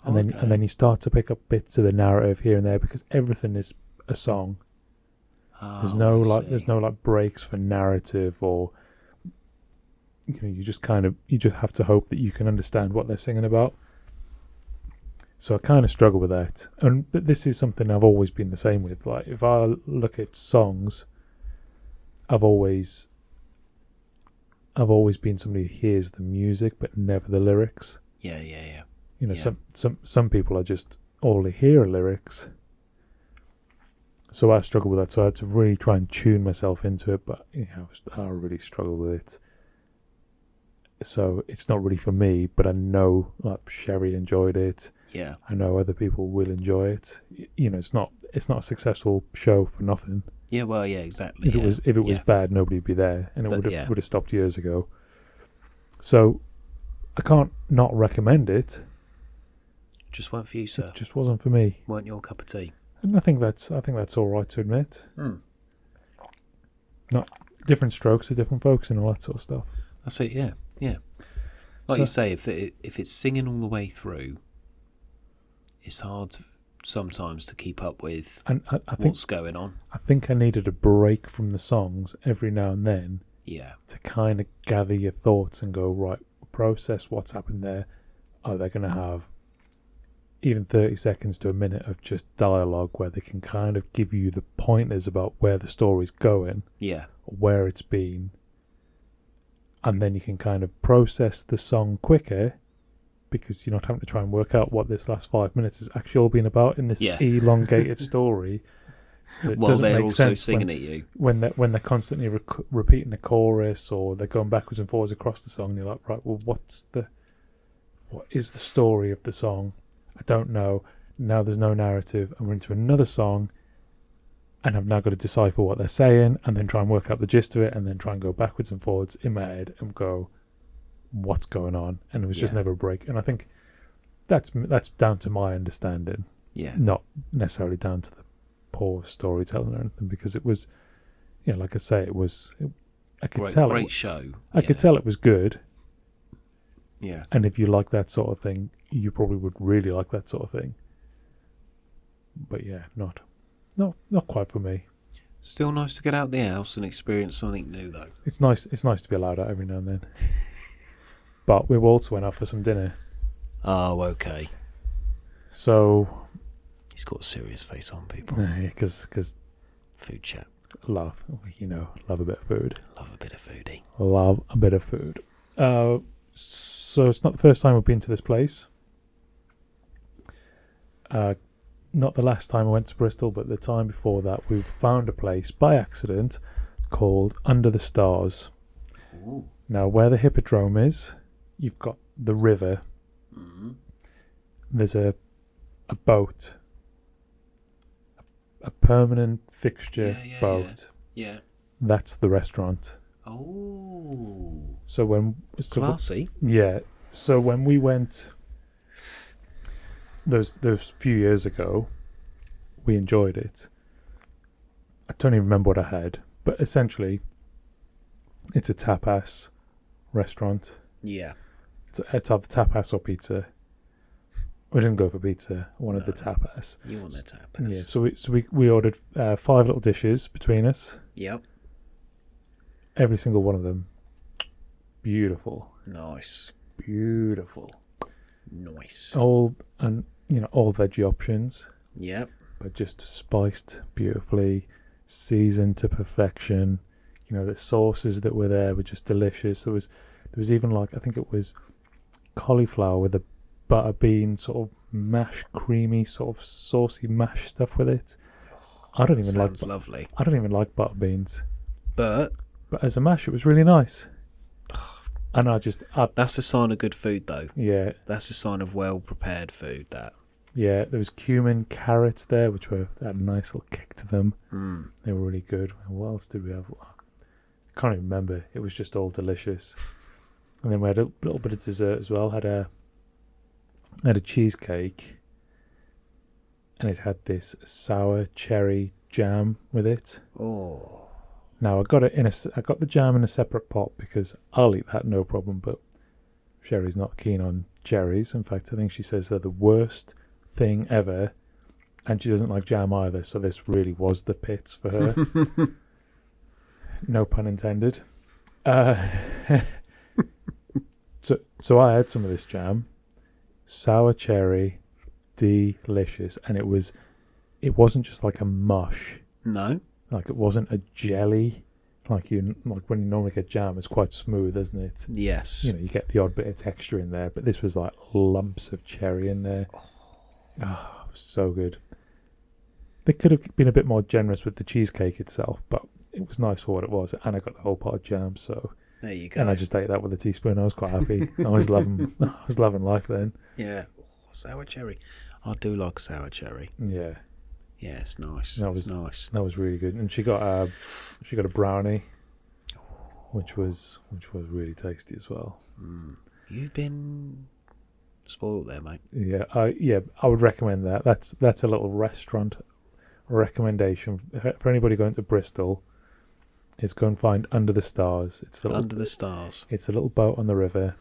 Speaker 1: and then you start to pick up bits of the narrative here and there because everything is a song. There's no breaks for narrative or you just have to hope that you can understand what they're singing about. So I kind of struggle with that, but this is something I've always been the same with. Like if I look at songs, I've always been somebody who hears the music but never the lyrics.
Speaker 2: Yeah.
Speaker 1: Some people are just all they hear are lyrics. So I struggle with that. So I had to really try and tune myself into it, but I really struggle with it. So it's not really for me, but I know like Sherry enjoyed it.
Speaker 2: Yeah.
Speaker 1: I know other people will enjoy it. It's not a successful show for nothing.
Speaker 2: Yeah, well, yeah, exactly.
Speaker 1: If it was bad, nobody would be there, and it would have stopped years ago. So I can't not recommend it.
Speaker 2: Just weren't for you, sir.
Speaker 1: It just wasn't for me.
Speaker 2: Weren't your cup of tea.
Speaker 1: And I think that's all right to admit. Not different strokes for different folks and all that sort of stuff.
Speaker 2: That's it. Yeah. Like you say, if it's singing all the way through, it's hard sometimes to keep up with what's going on. I
Speaker 1: think I needed a break from the songs every now and then.
Speaker 2: Yeah.
Speaker 1: To kind of gather your thoughts and go, right, process what's happened there. Are they going to have even 30 seconds to a minute of just dialogue where they can kind of give you the pointers about where the story's going?
Speaker 2: Yeah.
Speaker 1: Or where it's been. And then you can kind of process the song quicker because you're not having to try and work out what this last 5 minutes has actually all been about in this elongated story.
Speaker 2: Well, they're also singing at you.
Speaker 1: When they're constantly repeating the chorus or they're going backwards and forwards across the song, and you're like, right, well, what is the story of the song? I don't know. Now there's no narrative, and we're into another song, and I've now got to decipher what they're saying, and then try and work out the gist of it, and then try and go backwards and forwards in my head and go, what's going on? And it was just never a break. And I think that's down to my understanding.
Speaker 2: Yeah.
Speaker 1: Not necessarily down to the poor storytelling or anything, because it was, like I say, I could tell
Speaker 2: great show.
Speaker 1: I could tell it was good.
Speaker 2: Yeah.
Speaker 1: And if you like that sort of thing, you probably would really like that sort of thing. But yeah, not quite for me.
Speaker 2: Still nice to get out the house and experience something new, though.
Speaker 1: It's nice to be allowed out every now and then. But we also went out for some dinner.
Speaker 2: Oh, okay.
Speaker 1: So
Speaker 2: he's got a serious face on, people.
Speaker 1: Because
Speaker 2: food chat.
Speaker 1: Love a bit of food.
Speaker 2: Love a bit of foodie.
Speaker 1: Love a bit of food. So it's not the first time we've been to this place. Not the last time I went to Bristol, but the time before that, we found a place by accident called Under the Stars.
Speaker 2: Ooh.
Speaker 1: Now, where the Hippodrome is, you've got the river.
Speaker 2: Mm-hmm.
Speaker 1: There's a a boat, a permanent fixture boat.
Speaker 2: Yeah.
Speaker 1: That's the restaurant.
Speaker 2: Oh.
Speaker 1: So
Speaker 2: Classy.
Speaker 1: yeah. So when we went those few years ago, we enjoyed it. I don't even remember what I had, but essentially, it's a tapas restaurant.
Speaker 2: Yeah.
Speaker 1: It's either tapas or pizza. We didn't go for pizza. I wanted the tapas.
Speaker 2: You want the tapas.
Speaker 1: Yeah. So we ordered 5 little dishes between us.
Speaker 2: Yep.
Speaker 1: Every single one of them, beautiful.
Speaker 2: Nice.
Speaker 1: Beautiful.
Speaker 2: Nice.
Speaker 1: All veggie options,
Speaker 2: Yep.
Speaker 1: but just spiced beautifully, seasoned to perfection. The sauces that were there were just delicious. There was even I think it was cauliflower with a butter bean sort of mash, creamy sort of saucy mash stuff with it. I don't even
Speaker 2: Sounds lovely.
Speaker 1: I don't even like butter beans,
Speaker 2: But
Speaker 1: as a mash, it was really nice. And
Speaker 2: that's a sign of good food, though.
Speaker 1: Yeah,
Speaker 2: That's a sign of well prepared food. That.
Speaker 1: yeah. There was cumin, carrots there, which had a nice little kick to them.
Speaker 2: Mm.
Speaker 1: They were really good. What else did we have? I can't even remember. It was just all delicious. And then we had a little bit of dessert as well. Had a cheesecake, and it had this sour cherry jam with it.
Speaker 2: Oh.
Speaker 1: Now I got the jam in a separate pot because I'll eat that no problem. But Sherry's not keen on cherries. In fact, I think she says they're the worst thing ever, and she doesn't like jam either. So this really was the pits for her. No pun intended. So I had some of this jam, sour cherry, delicious, and it wasn't just like a mush.
Speaker 2: No.
Speaker 1: Like it wasn't a jelly, like when you normally get jam, it's quite smooth, isn't it?
Speaker 2: Yes.
Speaker 1: You get the odd bit of texture in there, but this was like lumps of cherry in there. Oh, it was so good. They could have been a bit more generous with the cheesecake itself, but it was nice for what it was, and I got the whole pot of jam, so
Speaker 2: there you go.
Speaker 1: and I just ate that with a teaspoon. I was quite happy. I was loving life then.
Speaker 2: Yeah. Oh, sour cherry. I do like sour cherry.
Speaker 1: Yeah.
Speaker 2: Yeah, it's nice.
Speaker 1: It's
Speaker 2: nice.
Speaker 1: That was really good, and she got a brownie, which was really tasty as well.
Speaker 2: Mm. You've been spoiled there, mate.
Speaker 1: Yeah, I would recommend that. That's a little restaurant recommendation for anybody going to Bristol. Is go and find Under the Stars.
Speaker 2: Under the Stars.
Speaker 1: It's a little boat on the river.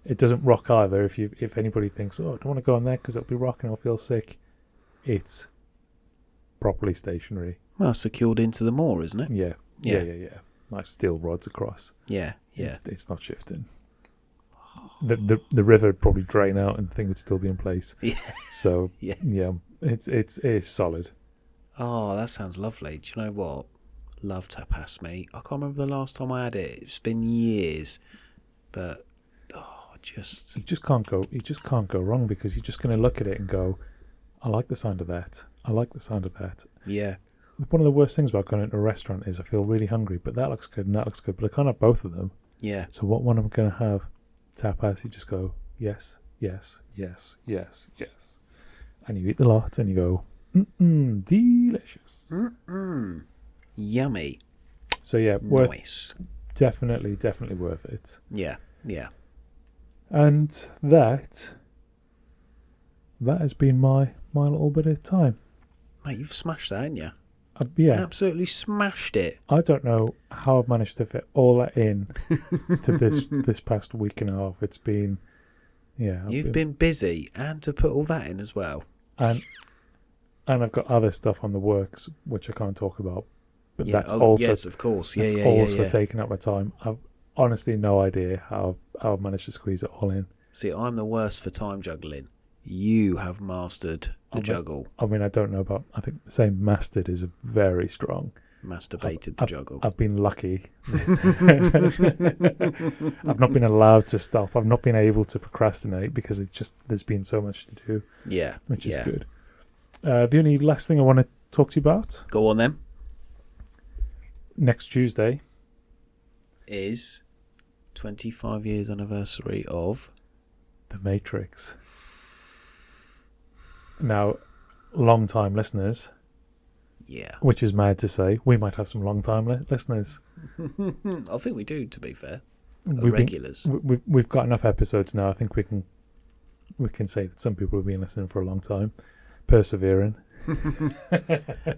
Speaker 1: It doesn't rock either. If anybody thinks, I don't want to go on there because it'll be rocking, I'll feel sick. It's properly stationary.
Speaker 2: Well, secured into the moor, isn't it?
Speaker 1: Yeah. Nice steel rods across.
Speaker 2: Yeah.
Speaker 1: It's not shifting. The river would probably drain out and the thing would still be in place.
Speaker 2: Yeah.
Speaker 1: So
Speaker 2: yeah,
Speaker 1: it's solid.
Speaker 2: Oh, that sounds lovely. Do you know what? Love tapas, mate. I can't remember the last time I had it. It's been years, but you just can't go wrong because you're just going to look at it and go, I like the sound of that. I like the sound of that. Yeah.
Speaker 1: One of the worst things about going into a restaurant is I feel really hungry, but that looks good and that looks good, but I can't have both of them.
Speaker 2: Yeah.
Speaker 1: So what one am I going to have? Tapas, you just go, yes, yes, yes, yes, yes. And you eat the lot and you go, delicious.
Speaker 2: Yummy.
Speaker 1: So yeah,
Speaker 2: nice.
Speaker 1: Definitely worth it.
Speaker 2: Yeah.
Speaker 1: And that has been my little bit of time.
Speaker 2: Mate, you've smashed that, haven't you?
Speaker 1: Yeah.
Speaker 2: Absolutely smashed it.
Speaker 1: I don't know how I've managed to fit all that in to this past week and a half. It's been,
Speaker 2: You've been busy and to put all that in as well.
Speaker 1: And I've got other stuff on the works which I can't talk about. But that's also,
Speaker 2: yes, of course. Yeah,
Speaker 1: also taking up my time. I've honestly no idea how I've managed to squeeze it all in.
Speaker 2: See, I'm the worst for time juggling. You have mastered the juggle.
Speaker 1: I mean, I don't know about. I think saying mastered is very strong.
Speaker 2: Masturbated the juggle.
Speaker 1: I've been lucky. I've not been allowed to stop. I've not been able to procrastinate because there's been so much to do.
Speaker 2: Yeah,
Speaker 1: which is good. The only last thing I want to talk to you about.
Speaker 2: Go on then.
Speaker 1: Next Tuesday
Speaker 2: is 25 years anniversary of
Speaker 1: The Matrix. Now, long-time listeners,
Speaker 2: Yeah.
Speaker 1: which is mad to say, we might have some long-time listeners.
Speaker 2: I think we do, to be fair.
Speaker 1: We've
Speaker 2: Regulars.
Speaker 1: We've got enough episodes now. I think we can say that some people have been listening for a long time, persevering.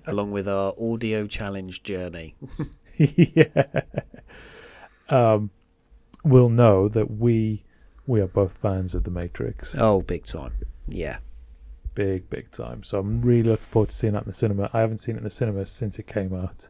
Speaker 2: Along with our audio challenge journey.
Speaker 1: Yeah. We'll know that we are both fans of The Matrix.
Speaker 2: Oh, big time. Yeah.
Speaker 1: Big time. So I'm really looking forward to seeing that in the cinema. I haven't seen it in the cinema since it came out.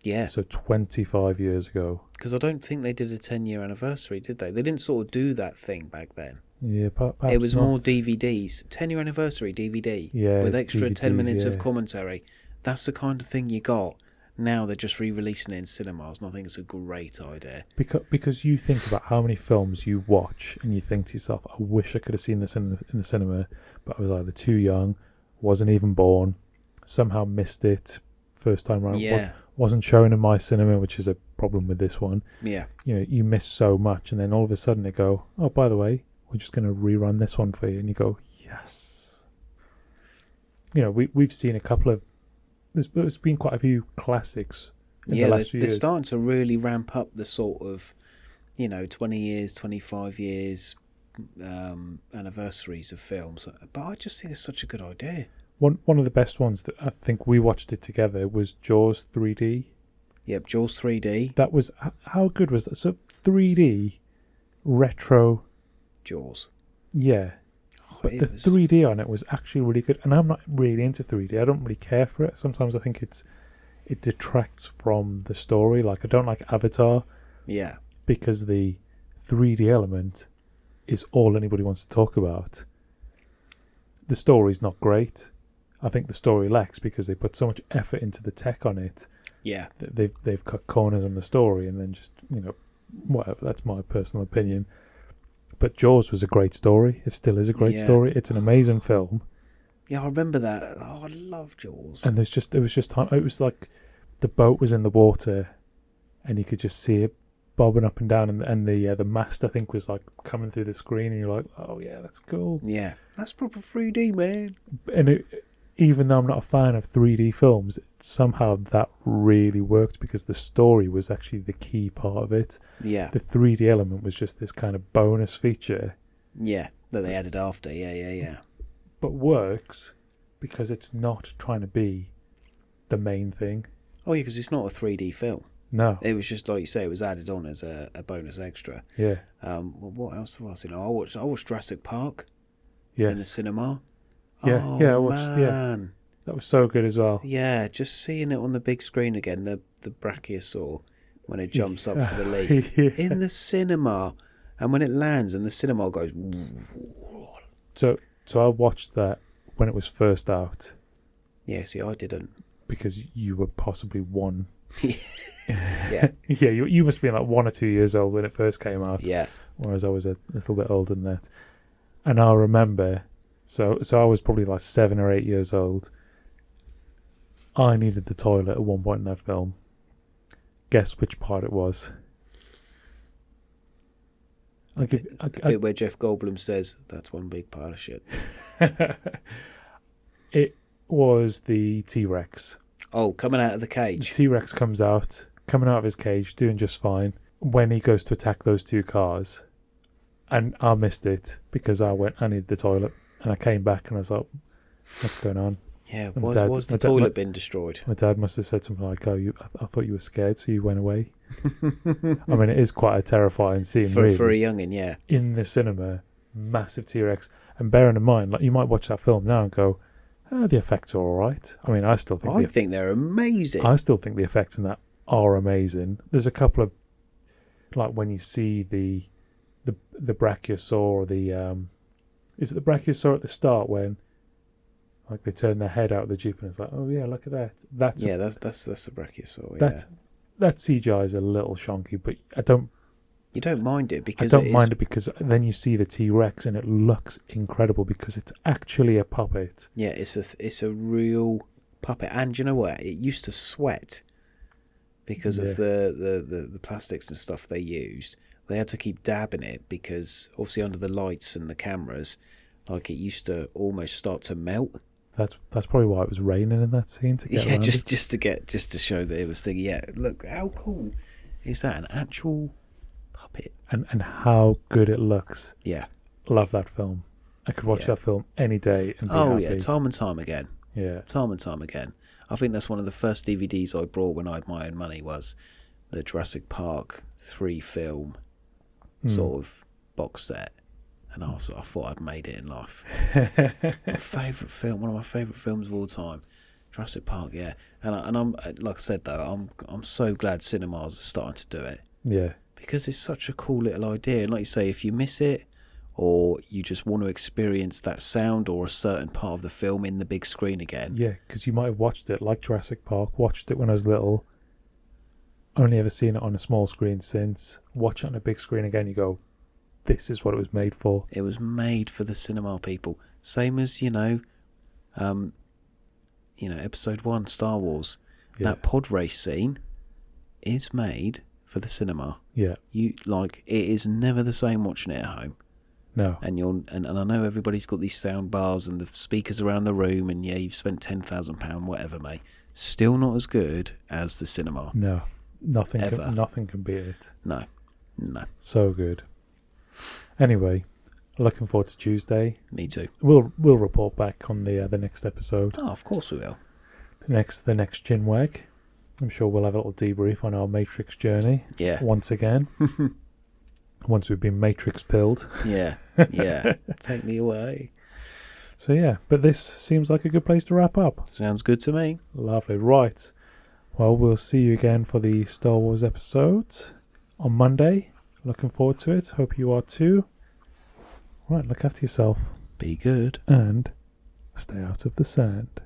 Speaker 2: Yeah.
Speaker 1: So 25 years ago.
Speaker 2: Because I don't think they did a 10-year anniversary, did they? They didn't sort of do that thing back then.
Speaker 1: Yeah, perhaps
Speaker 2: It was
Speaker 1: not.
Speaker 2: more DVDs. 10-year anniversary DVD.
Speaker 1: Yeah,
Speaker 2: with extra 10
Speaker 1: DVDs,
Speaker 2: minutes
Speaker 1: yeah.
Speaker 2: of commentary. That's the kind of thing you got. Now they're just re-releasing it in cinemas, and I think it's a great idea.
Speaker 1: Because you think about how many films you watch and you think to yourself, I wish I could have seen this in the cinema, but I was either too young, wasn't even born, somehow missed it first time around.
Speaker 2: Yeah.
Speaker 1: Wasn't shown in my cinema, which is a problem with this one.
Speaker 2: Yeah.
Speaker 1: You know, you miss so much, and then all of a sudden they go, oh, by the way, we're just going to rerun this one for you, and you go, yes. You know, we've seen a couple of. There's been quite a few classics in the last few
Speaker 2: they're
Speaker 1: years.
Speaker 2: starting to really ramp up the sort of, 20 years, 25 years anniversaries of films. But I just think it's such a good idea.
Speaker 1: One of the best ones that I think we watched it together was Jaws 3D.
Speaker 2: Yep, Jaws 3D.
Speaker 1: That was how good was that? So 3D retro.
Speaker 2: Jaws.
Speaker 1: Yeah. But the 3D on it was actually really good, and I'm not really into 3D. I don't really care for it. Sometimes I think it detracts from the story. Like I don't like Avatar.
Speaker 2: Yeah.
Speaker 1: Because the 3D element is all anybody wants to talk about. The story's not great. I think the story lacks because they put so much effort into the tech on it.
Speaker 2: Yeah.
Speaker 1: They've cut corners on the story and then just whatever. That's my personal opinion. But Jaws was a great story. It still is a great story. It's an amazing film.
Speaker 2: Yeah, I remember that. Oh, I love Jaws.
Speaker 1: And it was like the boat was in the water, and you could just see it bobbing up and down, and the mast I think was like coming through the screen, and you're like, oh yeah, that's cool.
Speaker 2: Yeah, that's proper 3D, man.
Speaker 1: And even though I'm not a fan of 3D films, somehow that really worked because the story was actually the key part of it.
Speaker 2: Yeah.
Speaker 1: The 3D element was just this kind of bonus feature.
Speaker 2: Yeah, that they added after. Yeah.
Speaker 1: But works because it's not trying to be the main thing.
Speaker 2: Oh, yeah, because it's not a 3D film.
Speaker 1: No.
Speaker 2: It was just, like you say, it was added on as a bonus extra.
Speaker 1: Yeah.
Speaker 2: Well, what else have I seen? I watched Jurassic Park
Speaker 1: Yes.
Speaker 2: in the cinema.
Speaker 1: Yeah,
Speaker 2: Oh,
Speaker 1: yeah, I watched.
Speaker 2: man.
Speaker 1: Yeah, that was so good as well.
Speaker 2: Yeah, just seeing it on the big screen again, the brachiosaur when it jumps up for the leaf
Speaker 1: Yeah.
Speaker 2: in the cinema, and when it lands and the cinema goes.
Speaker 1: So I watched that when it was first out
Speaker 2: Yeah, see, I didn't.
Speaker 1: because you were possibly one.
Speaker 2: Yeah,
Speaker 1: Yeah, you must have been like 1 or 2 years old when it first came out.
Speaker 2: yeah,
Speaker 1: Whereas I was a little bit older than that. And I remember, so I was probably like 7 or 8 years old. I needed the toilet at one point in that film. Guess which part it was?
Speaker 2: the bit where Jeff Goldblum says, "That's one big pile of shit."
Speaker 1: It was the T-Rex.
Speaker 2: Oh, coming out of the
Speaker 1: The
Speaker 2: cage.
Speaker 1: T-Rex coming out of his cage, doing just fine. When he goes to attack those two cars, and I missed it because I needed the toilet, and I came back and I was like, what's going on?
Speaker 2: Yeah,
Speaker 1: And
Speaker 2: was the toilet been destroyed?
Speaker 1: My dad must have said something like, oh, I thought you were scared, so you went away. I mean, it is quite a terrifying scene,
Speaker 2: For
Speaker 1: really.
Speaker 2: a youngin', yeah.
Speaker 1: In the cinema, massive T-Rex. And bearing in mind, like you might watch that film now and go, the effects are all right. I mean, I still think
Speaker 2: I think they're amazing.
Speaker 1: I still think the effects in that are amazing. There's a couple of, like when you see the brachiosaur, or is it the brachiosaur at the start when, like they turn their head out of the jeep and it's like, oh yeah, look at that. That's
Speaker 2: the brachiosaur. Yeah.
Speaker 1: That CGI is a little shonky, but I don't.
Speaker 2: You don't mind it because
Speaker 1: I don't mind it because then you see the T-Rex and it looks incredible because it's actually a puppet.
Speaker 2: Yeah, it's a real puppet, and you know what? It used to sweat because of the plastics and stuff they used. They had to keep dabbing it because obviously under the lights and the cameras, Like, it used to almost start to melt.
Speaker 1: That's probably why it was raining in that scene to get
Speaker 2: Yeah,
Speaker 1: around it.
Speaker 2: just to show that it was thinking, yeah, look, how cool is that? An actual puppet.
Speaker 1: And how good it looks.
Speaker 2: Yeah.
Speaker 1: Love that film. I could watch that film any day and be happy.
Speaker 2: Yeah, time and time again.
Speaker 1: Yeah.
Speaker 2: Time and time again. I think that's one of the first DVDs I brought when I had my own money, was the Jurassic Park 3 film sort of box set. And I thought I'd made it in life. My favourite film, one of my favourite films of all time, Jurassic Park. Yeah, and I'm like I said though, I'm so glad cinemas are starting to do it.
Speaker 1: Yeah,
Speaker 2: because it's such a cool little idea. And like you say, if you miss it, or you just want to experience that sound or a certain part of the film in the big screen again.
Speaker 1: Yeah, because you might have watched it like Jurassic Park. Watched it when I was little. Only ever seen it on a small screen since. Watch it on a big screen again. You go, this is what it was made for.
Speaker 2: It was made for the cinema, people. Same as Episode 1, Star Wars.
Speaker 1: Yeah.
Speaker 2: That pod race scene is made for the cinema.
Speaker 1: Yeah.
Speaker 2: It is never the same watching it at home.
Speaker 1: No.
Speaker 2: And I know everybody's got these sound bars and the speakers around the room, and yeah, you've spent £10,000, whatever, mate. Still not as good as the cinema.
Speaker 1: No. Nothing
Speaker 2: Ever.
Speaker 1: Nothing can beat it.
Speaker 2: No.
Speaker 1: So good. Anyway, looking forward to Tuesday.
Speaker 2: Me too.
Speaker 1: We'll report back on the next episode.
Speaker 2: Oh, of course we will.
Speaker 1: The next Chinwag. I'm sure we'll have a little debrief on our Matrix journey.
Speaker 2: Yeah.
Speaker 1: Once again. Once we've been Matrix pilled.
Speaker 2: Yeah. Take me away.
Speaker 1: So yeah, but this seems like a good place to wrap up.
Speaker 2: Sounds good to me.
Speaker 1: Lovely. Right. Well, we'll see you again for the Star Wars episode on Monday. Looking forward to it. Hope you are too. Right, look after yourself.
Speaker 2: Be good.
Speaker 1: And stay out of the sand.